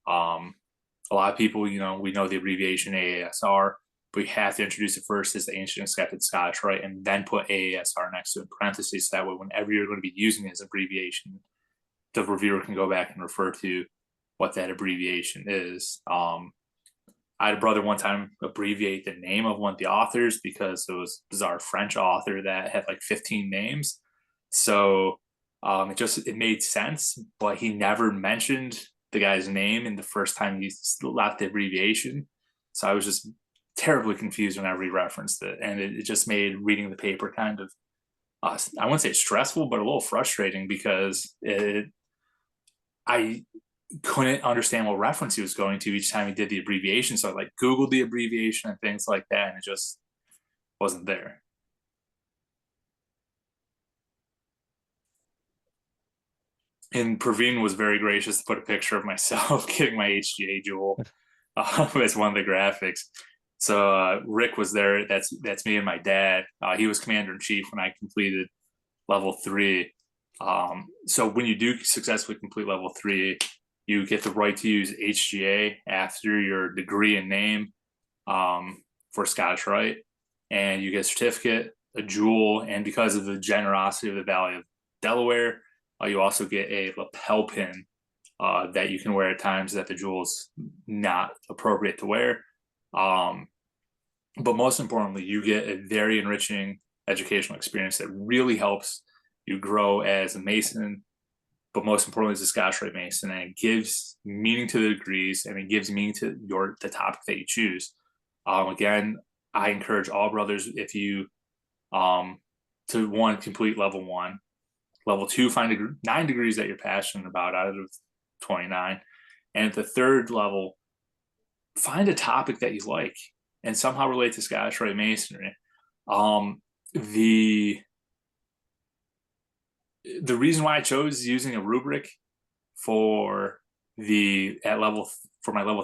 A lot of people, we know the abbreviation AASR, but we have to introduce it first as the Ancient Accepted Scottish Rite, and then put AASR next to it in parentheses. So that way, whenever you're going to be using it as abbreviation, the reviewer can go back and refer to what that abbreviation is. I had a brother one time abbreviate the name of one of the authors because it was a bizarre French author that had like 15 names. So it made sense, but he never mentioned the guy's name in the first time he left the abbreviation. So I was just terribly confused whenever he referenced it. And it just made reading the paper kind of, I wouldn't say stressful, but a little frustrating, because I couldn't understand what reference he was going to each time he did the abbreviation. So I Googled the abbreviation and things like that, and it just wasn't there. And Praveen was very gracious to put a picture of myself getting my HGA jewel as one of the graphics. So Rick was there. That's me and my dad. He was commander-in-chief when I completed level 3. So when you do successfully complete level 3, you get the right to use HGA after your degree and name for Scottish Rite, and you get a certificate, a jewel, and because of the generosity of the Valley of Delaware, you also get a lapel pin that you can wear at times that the jewel's not appropriate to wear. But most importantly, you get a very enriching educational experience that really helps you grow as a Mason, but most importantly as a Scottish Rite Mason, and it gives meaning to the degrees, and it gives meaning to the topic that you choose. Again, I encourage all brothers, if you to one, complete level 1, level 2, find 9 degrees that you're passionate about out of 29, and at the 3rd level, find a topic that you like and somehow relate to Scottish Rite Masonry. The reason why I chose using a rubric for my level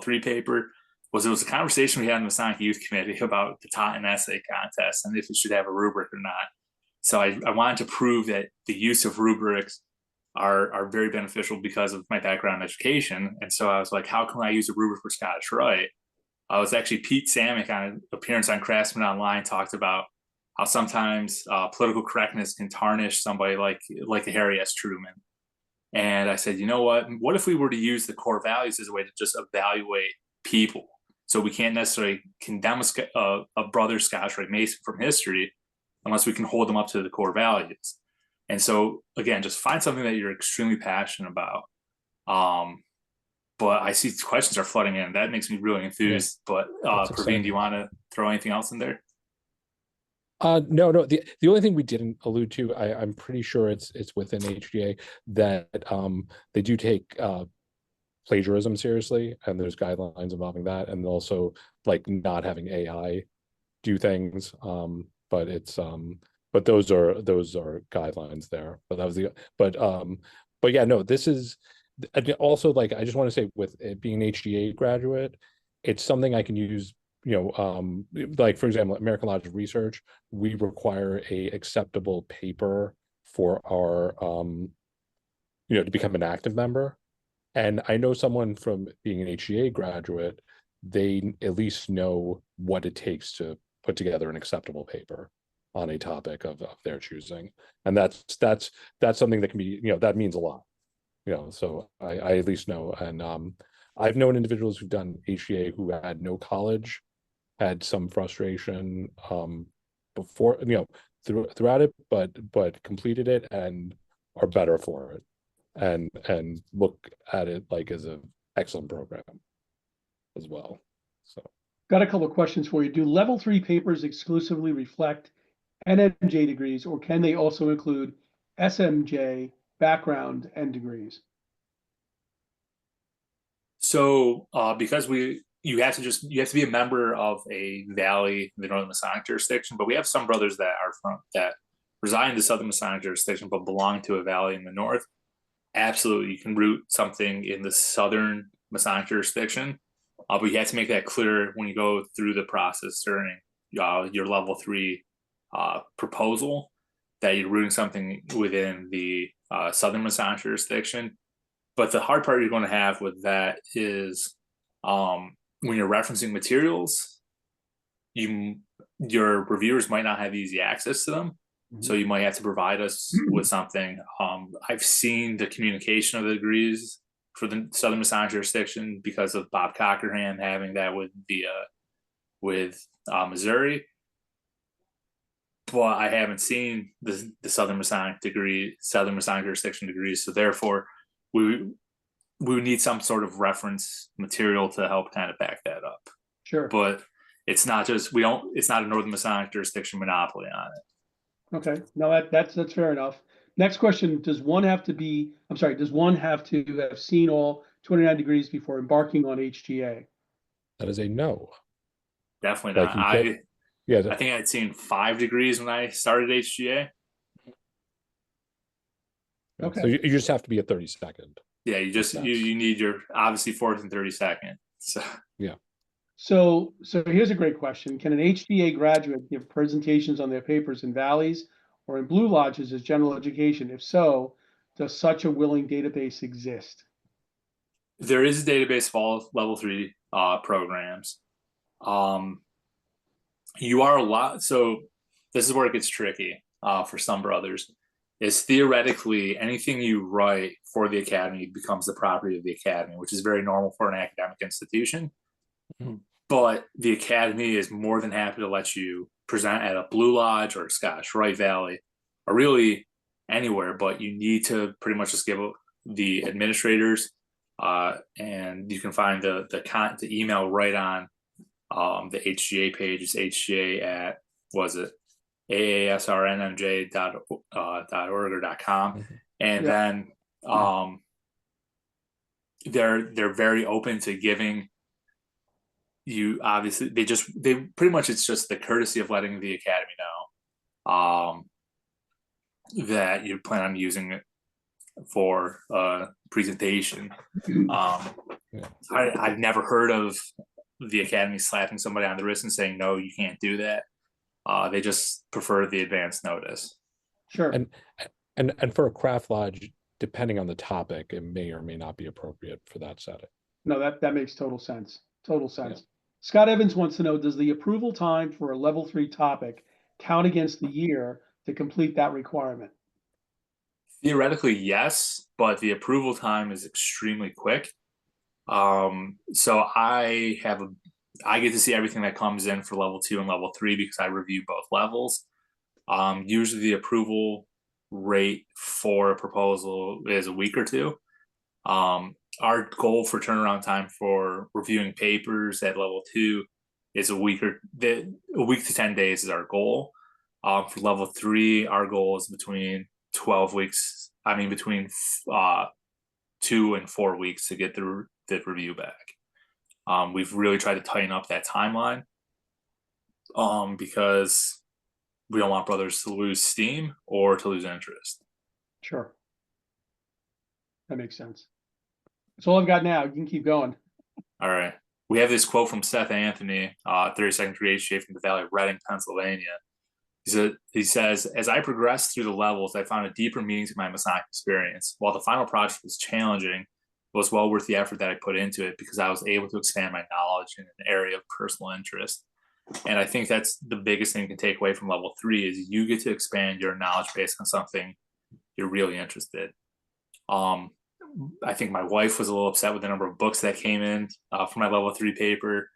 3 paper was it was a conversation we had in the Masonic Youth Committee about the Taunton essay contest and if it should have a rubric or not. So I wanted to prove that the use of rubrics are very beneficial because of my background in education. And so I was like, how can I use a rubric for Scottish Rite? I was actually Pete Samick on an appearance on Craftsman Online talked about how sometimes political correctness can tarnish somebody like a Harry S. Truman. And I said, you know what if we were to use the core values as a way to just evaluate people? So we can't necessarily condemn a brother Scottish Rite Mason from history unless we can hold them up to the core values. And so again, just find something that you're extremely passionate about. But I see questions are flooding in. That makes me really enthused. Yeah. But Praveen, do you want to throw anything else in there? No. The only thing we didn't allude to, I'm pretty sure it's within HGA that they do take plagiarism seriously, and there's guidelines involving that, and also like not having AI do things. But it's but those are guidelines there. But that was but yeah, no, this is also, like, I just want to say, with it being an HGA graduate, it's something I can use. Like, for example, American Lodge of Research, we require a acceptable paper for our to become an active member. And I know someone from being an HGA graduate, they at least know what it takes to put together an acceptable paper on a topic of their choosing. And that's something that can be, that means a lot. So I at least know. And I've known individuals who've done HGA who had no college, had some frustration before, throughout it, but completed it and are better for it, and look at it like as an excellent program as well. So got a couple of questions for you. Do level 3 papers exclusively reflect NMJ degrees, or can they also include SMJ background and degrees? So because you have to be a member of a valley in the Northern Masonic jurisdiction, but we have some brothers that reside in the Southern Masonic jurisdiction but belong to a valley in the north. Absolutely, you can root something in the Southern Masonic jurisdiction, but you have to make that clear when you go through the process during your level 3 proposal, that you're rooting something within the Southern Masonic jurisdiction. But the hard part you're going to have with that is when you're referencing materials, your reviewers might not have easy access to them. Mm-hmm. So you might have to provide us with something. I've seen the communication of the degrees for the Southern Masonic jurisdiction because of Bob Cockerham having that with Missouri. But I haven't seen the Southern Masonic jurisdiction degrees. So therefore, we would need some sort of reference material to help kind of back that up. Sure. But it's not just it's not a Northern Masonic jurisdiction monopoly on it. Okay. No, that's fair enough. Next question, does one have to have seen all 29 degrees before embarking on HGA? That is a no. Definitely not. I think I'd seen 5 degrees when I started HGA. Okay. So you just have to be a 32nd. Yeah, you need your obviously 4th and 32nd. So yeah. So here's a great question. Can an HGA graduate give presentations on their papers in valleys or in Blue Lodges as general education? If so, does such a willing database exist? There is a database of all level 3 programs. You are allowed. So this is where it gets tricky for some brothers. Is theoretically anything you write for the academy becomes the property of the academy, which is very normal for an academic institution. Mm-hmm. But the academy is more than happy to let you present at a Blue Lodge or a Scottish Rite Valley, or really anywhere. But you need to pretty much just give the administrators, and you can find the email right on the HGA page. It's HGA at aasrnmj.org or .com, mm-hmm. And then they're very open to giving you. Obviously, they pretty much, it's just the courtesy of letting the academy know that you plan on using it for a presentation. I've never heard of the academy slapping somebody on the wrist and saying, no, you can't do that. They just prefer the advance notice. Sure. And for a craft lodge, depending on the topic, it may or may not be appropriate for that setting. No, that makes total sense. Yeah. Scott Evans wants to know, does the approval time for a level 3 topic count against the year to complete that requirement? Theoretically, yes, but the approval time is extremely quick. So I have I get to see everything that comes in for level 2 and level 3 because I review both levels. Usually the approval rate for a proposal is a week or two. Our goal for turnaround time for reviewing papers at level 2 is a week to 10 days is our goal. For level 3, our goal is between 12 weeks. I mean, between 2 and 4 weeks to get the review back. We've really tried to tighten up that timeline because we don't want brothers to lose steam or to lose interest. Sure. That makes sense. That's all I've got now. You can keep going. All right. We have this quote from Seth Anthony, 32nd degree HGA from the Valley of Reading, Pennsylvania. He says, as I progressed through the levels, I found a deeper meaning to my Masonic experience. While the final project was challenging, it was well worth the effort that I put into it because I was able to expand my knowledge in an area of personal interest. And I think that's the biggest thing you can take away from level 3 is you get to expand your knowledge based on something you're really interested. I think my wife was a little upset with the number of books that came in for my level 3 paper,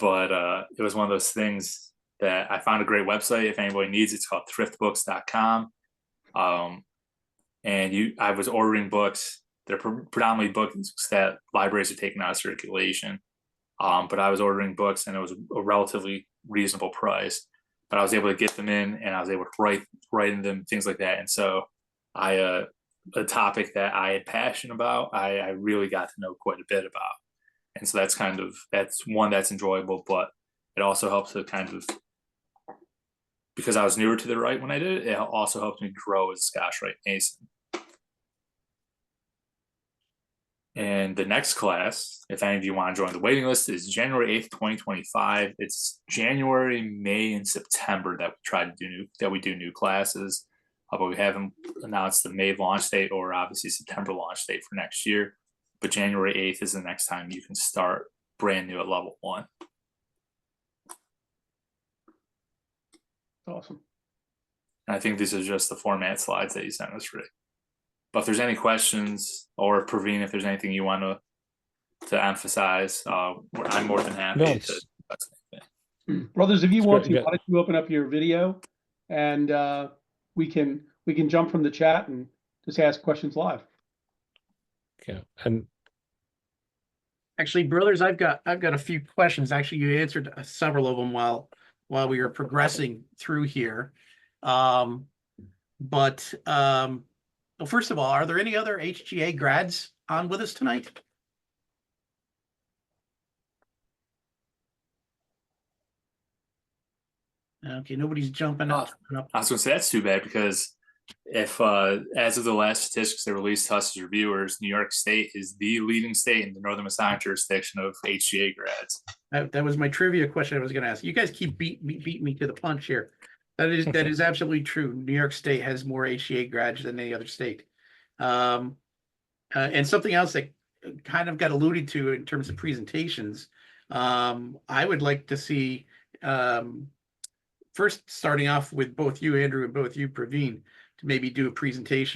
but it was one of those things that I found a great website. If anybody needs it, it's called thriftbooks.com. And I was ordering books. They're predominantly books that libraries are taking out of circulation. But I was ordering books and it was a relatively reasonable price, but I was able to get them in and I was able to write in them, things like that. And so a topic that I had passion about, I really got to know quite a bit about. And so that's one that's enjoyable, but it also helps to kind of, because I was newer to the Rite when I did it, it also helped me grow as a Scottish Rite Mason. And the next class, if any of you want to join the waiting list, is January 8th, 2025. It's January, May, and September that we do new classes. But we haven't announced the May launch date or obviously September launch date for next year. But January 8th is the next time you can start brand new at level 1. Awesome. And I think these are just the format slides that you sent us, Rick. But if there's any questions, or Praveen, if there's anything you want to emphasize, I'm more than happy to. Brothers, if you want to, why don't you open up your video and we can jump from the chat and just ask questions live. Okay. And actually, brothers, I've got a few questions. Actually, you answered several of them while we were progressing through here. Well, first of all, are there any other HGA grads on with us tonight? Okay, nobody's jumping up. I was going to say that's too bad because if, as of the last statistics they released to us as reviewers, New York State is the leading state in the Northern Masonic jurisdiction of HGA grads. That was my trivia question I was going to ask. You guys keep beating me to the punch here. That is absolutely true. New York State has more HGA grads than any other state. And something else that kind of got alluded to in terms of presentations, I would like to see, first starting off with both you, Andrew, and both you, Praveen, to maybe do a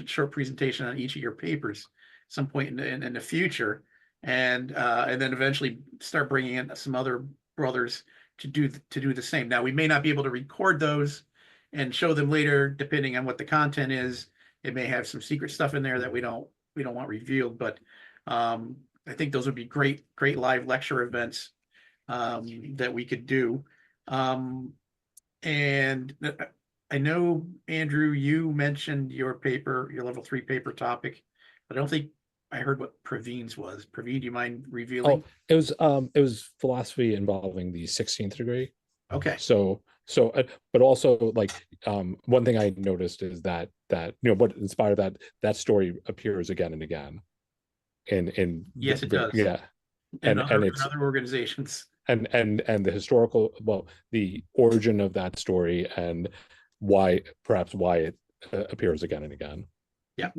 short presentation on each of your papers some point in the future, and then eventually start bringing in some other brothers to do the same. Now, we may not be able to record those and show them later, depending on what the content is. It may have some secret stuff in there that we don't want revealed, but I think those would be great live lecture events that we could do. And I know, Andrew, you mentioned your paper, your level 3 paper topic, but I don't think I heard what Praveen's was. Praveen, do you mind revealing? Oh, it was philosophy involving the 16th degree. Okay. So, but also like one thing I noticed is that what inspired that story appears again and again. In yes, it does. Yeah, and other organizations. And the historical, the origin of that story and why it appears again and again. Yeah.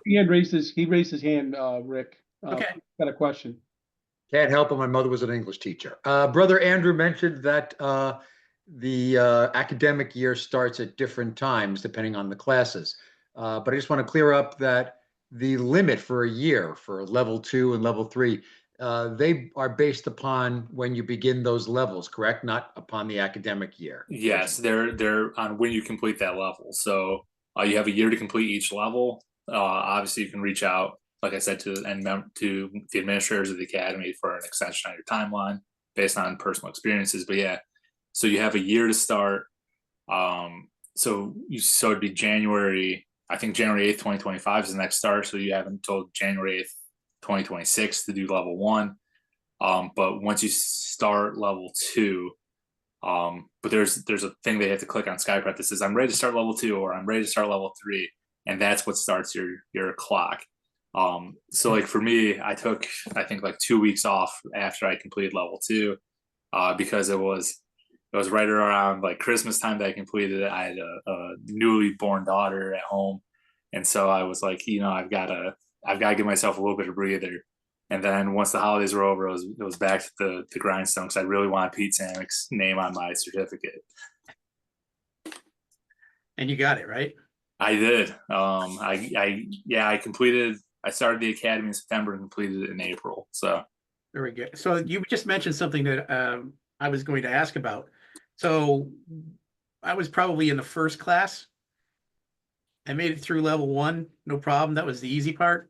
Peter raised his hand, Rick. Okay. Got a question. Can't help it. My mother was an English teacher. Brother Andrew mentioned that the academic year starts at different times depending on the classes. But I just want to clear up that the limit for a year for level 2 and level 3 they are based upon when you begin those levels, correct? Not upon the academic year. Yes, they're on when you complete that level. So you have a year to complete each level. Obviously, you can reach out, like I said, to the administrators of the academy for an extension on your timeline based on personal experiences. But yeah, so you have a year to start. So it'd be January. I think January 8th, 2025 is the next start. So you have until January 8th, 2026 to do level 1. But once you start level 2, but there's a thing they have to click on SkyPrep that says I'm ready to start level 2 or I'm ready to start level 3, and that's what starts your clock. So like for me, I took I think like 2 weeks off after I completed level 2, because it was right around like Christmas time that I completed it. I had a newly born daughter at home, and so I was like, I've got to give myself a little bit of breather. And then once the holidays were over, it was back to the grindstone because I really wanted Pete Samick's name on my certificate. And you got it, right? I did. I completed. I started the academy in September and completed it in April. So very good. So you just mentioned something that I was going to ask about. So I was probably in the first class. I made it through level 1, no problem. That was the easy part.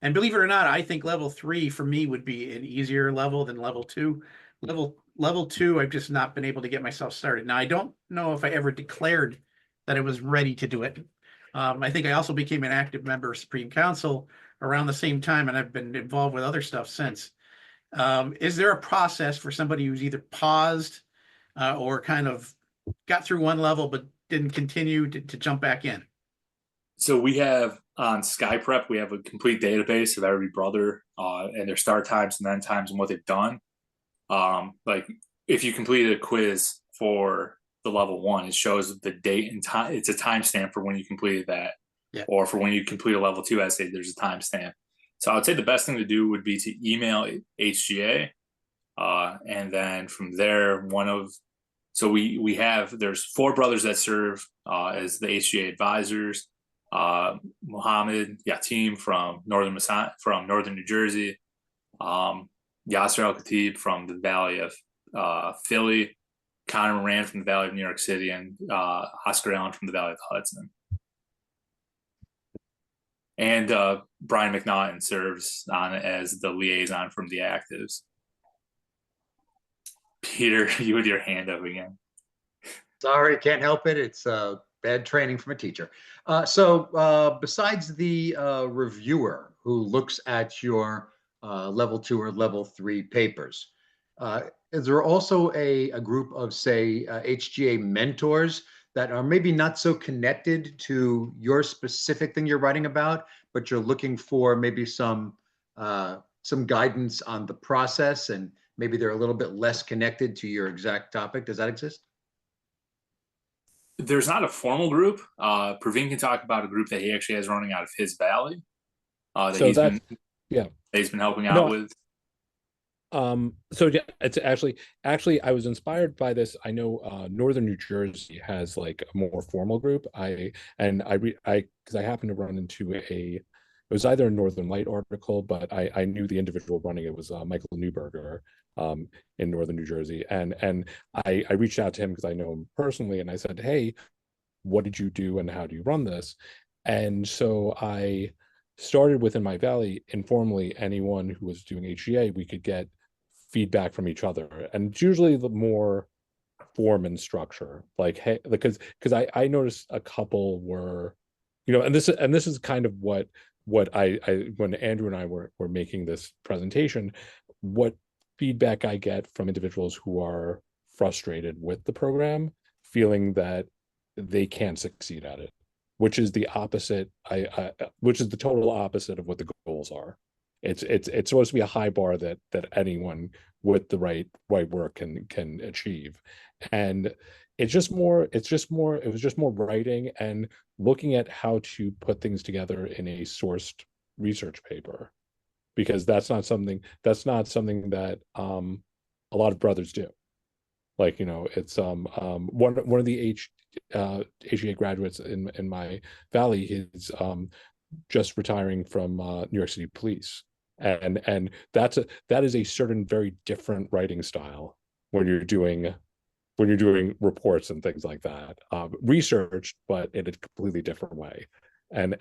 And believe it or not, I think level 3 for me would be an easier level than level 2. Level 2, I've just not been able to get myself started. Now, I don't know if I ever declared that I was ready to do it. I think I also became an active member of Supreme Council around the same time, and I've been involved with other stuff since. Is there a process for somebody who's either paused or kind of got through one level but didn't continue to jump back in? So we have on SkyPrep, we have a complete database of every brother and their start times and end times and what they've done. Like if you completed a quiz for the level 1, it shows the date and time. It's a timestamp for when you completed that, yeah. Or for when you complete a level 2 essay, there's a timestamp. So I would say the best thing to do would be to email HGA, and then from there, there's 4 brothers that serve as the HGA advisors. Mohammed Yatim from northern New Jersey, Yasser Al Khatib from the Valley of Philly, Connor Moran from the Valley of New York City, and Oscar Allen from the Valley of the Hudson. And Brian McNaughton serves on as the liaison from the actives. Peter, you with your hand up again. Sorry, can't help it. It's bad training from a teacher. So besides the reviewer who looks at your level 2 or level 3 papers, is there also a group of, say, HGA mentors that are maybe not so connected to your specific thing you're writing about, but you're looking for maybe some guidance on the process, and maybe they're a little bit less connected to your exact topic? Does that exist? There's not a formal group. Praveen can talk about a group that he actually has running out of his valley. He's been helping out with. So yeah, it's actually I was inspired by this. I know Northern New Jersey has like a more formal group. Because I happened to run into it was either a Northern Light article, but I knew the individual running it was Michael Newberger in Northern New Jersey, and I reached out to him because I know him personally, and I said, hey, what did you do and how do you run this? And so I started within my valley informally. Anyone who was doing HGA, we could get feedback from each other, and it's usually the more form and structure, like, hey, because I noticed a couple were, and this is kind of what I when Andrew and I were making this presentation, what feedback I get from individuals who are frustrated with the program, feeling that they can't succeed at it, which is the opposite. Which is the total opposite of what the goals are. It's supposed to be a high bar that anyone with the right work can achieve, and it was just more writing and looking at how to put things together in a sourced research paper, because that's not something that a lot of brothers do. Like, it's one of the HGA graduates in my valley is just retiring from New York City Police, and that is a certain very different writing style when you're doing reports and things like that, research, but in a completely different way. But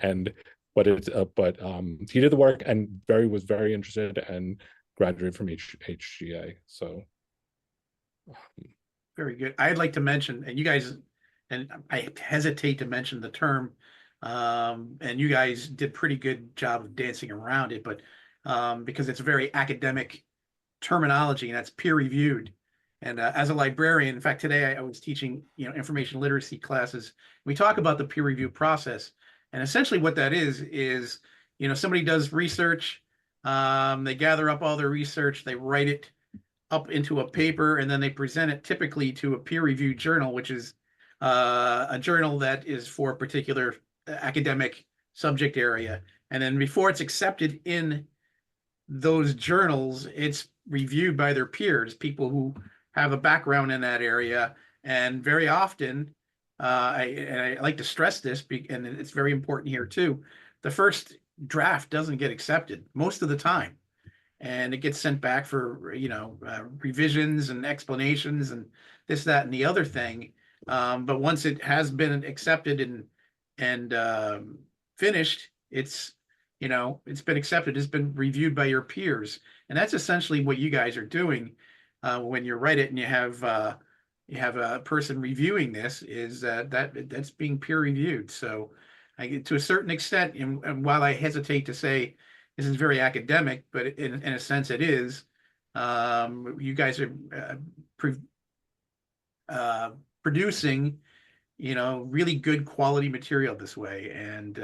he did the work and was very interested and graduated from HGA. So very good. I'd like to mention, and you guys, and I hesitate to mention the term, and you guys did pretty good job of dancing around it, but because it's a very academic terminology and that's peer reviewed. And as a librarian, in fact, today I was teaching, information literacy classes. We talk about the peer review process, and essentially what that is, somebody does research, they gather up all their research, they write it up into a paper, and then they present it typically to a peer reviewed journal, which is a journal that is for a particular academic subject area. And then before it's accepted in those journals, it's reviewed by their peers, people who have a background in that area. And very often, I like to stress this, and it's very important here too, the first draft doesn't get accepted most of the time. And it gets sent back for, revisions and explanations and this, that, and the other thing. But once it has been accepted and finished, it's been accepted, it's been reviewed by your peers. And that's essentially what you guys are doing when you write it and you have a person reviewing this, is that's being peer reviewed. So to a certain extent, and while I hesitate to say this is very academic, but in a sense it is, you guys are producing, really good quality material this way. And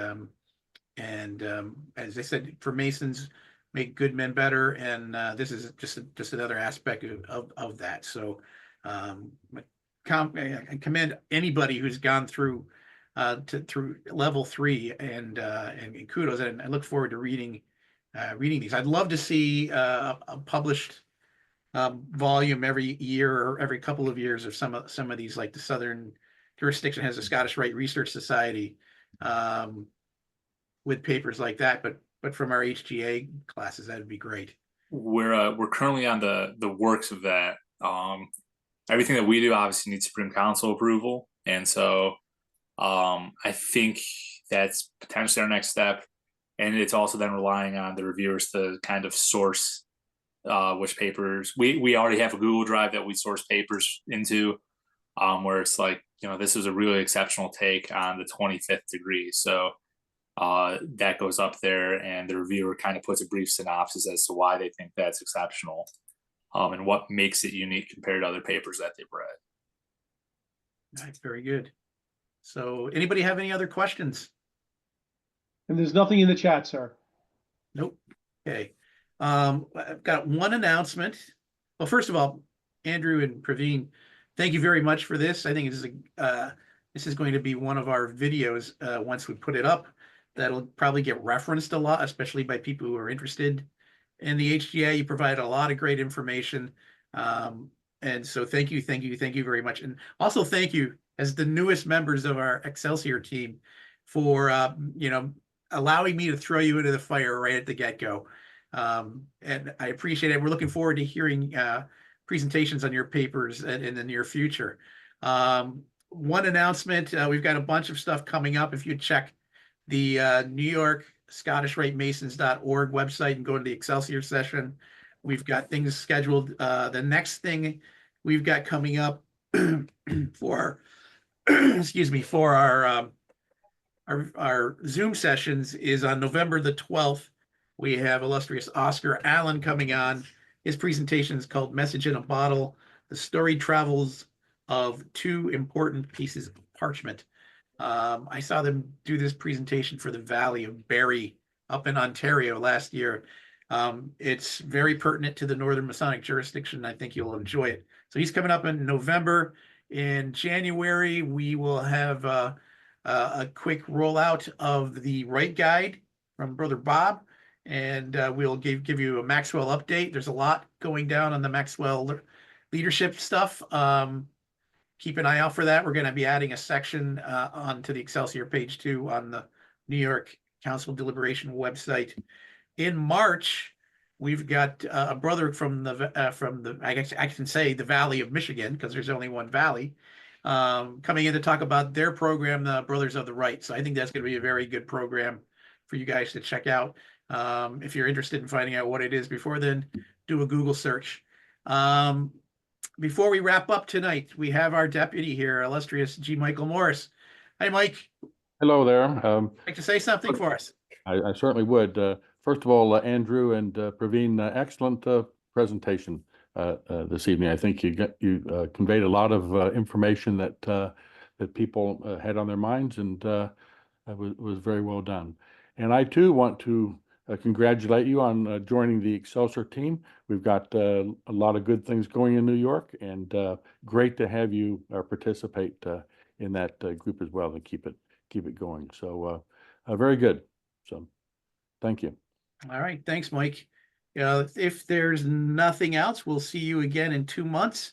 as I said, for Masons, make good men better, and this is just another aspect of that. So I commend anybody who's gone through through level 3, and kudos, and I look forward to reading these. I'd love to see a published volume every year or every couple of years of some of these, like the Southern jurisdiction has a Scottish Rite Research Society with papers like that, but from our HGA classes, that'd be great. We're currently on the works of that. Everything that we do obviously needs Supreme Council approval, and so I think that's potentially our next step. And it's also then relying on the reviewers to kind of source which papers. We already have a Google Drive that we source papers into, where it's like, this is a really exceptional take on the 25th degree. So that goes up there, and the reviewer kind of puts a brief synopsis as to why they think that's exceptional, and what makes it unique compared to other papers that they've read. That's very good. So anybody have any other questions? And there's nothing in the chat, sir. Nope. Okay. I've got one announcement. Well, first of all, Andrew and Praveen, thank you very much for this. I think this is going to be one of our videos once we put it up. That'll probably get referenced a lot, especially by people who are interested in the HGA. You provide a lot of great information. And so thank you very much. And also thank you as the newest members of our Excelsior team for, allowing me to throw you into the fire right at the get-go. And I appreciate it. We're looking forward to hearing presentations on your papers in the near future. One announcement, we've got a bunch of stuff coming up. If you check the New York Scottish Rite Masons.org website and go to the Excelsior session, we've got things scheduled. The next thing we've got coming up for our Zoom sessions is on November the 12th. We have illustrious Oscar Allen coming on. His presentation is called Message in a Bottle, the Story Travels of Two Important Pieces of Parchment. I saw them do this presentation for the Valley of Barrie up in Ontario last year. It's very pertinent to the Northern Masonic jurisdiction. I think you'll enjoy it. So he's coming up in November. In January, we will have a quick rollout of the Rite Guide from Brother Bob, and we'll give you a Maxwell update. There's a lot going down on the Maxwell leadership stuff. Keep an eye out for that. We're going to be adding a section onto the Excelsior page 2 on the New York Council Deliberation website. In March, we've got a brother from the I guess I can say the Valley of Michigan, because there's only one valley, coming in to talk about their program, the Brothers of the Rite. So I think that's going to be a very good program for you guys to check out. If you're interested in finding out what it is before then, do a Google search. Before we wrap up tonight, we have our deputy here, illustrious G. Michael Morris. Hi, Mike. Hello there. Like to say something for us? I certainly would. First of all, Andrew and Praveen, excellent presentation this evening. I think you conveyed a lot of information that people had on their minds, and was very well done. And I too want to congratulate you on joining the Excelsior team. We've got a lot of good things going in New York, and great to have you participate in that group as well, and keep it going. So very good. So thank you. All right. Thanks, Mike. If there's nothing else, we'll see you again in 2 months.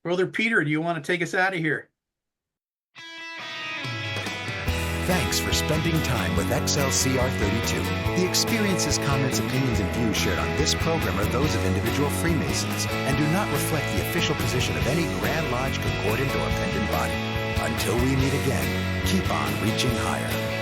Brother Peter, do you want to take us out of here? Thanks for spending time with Excelsior 32. The experiences, comments, opinions, and views shared on this program are those of individual Freemasons and do not reflect the official position of any Grand Lodge, Concordant, or Pendant body. Until we meet again, keep on reaching higher.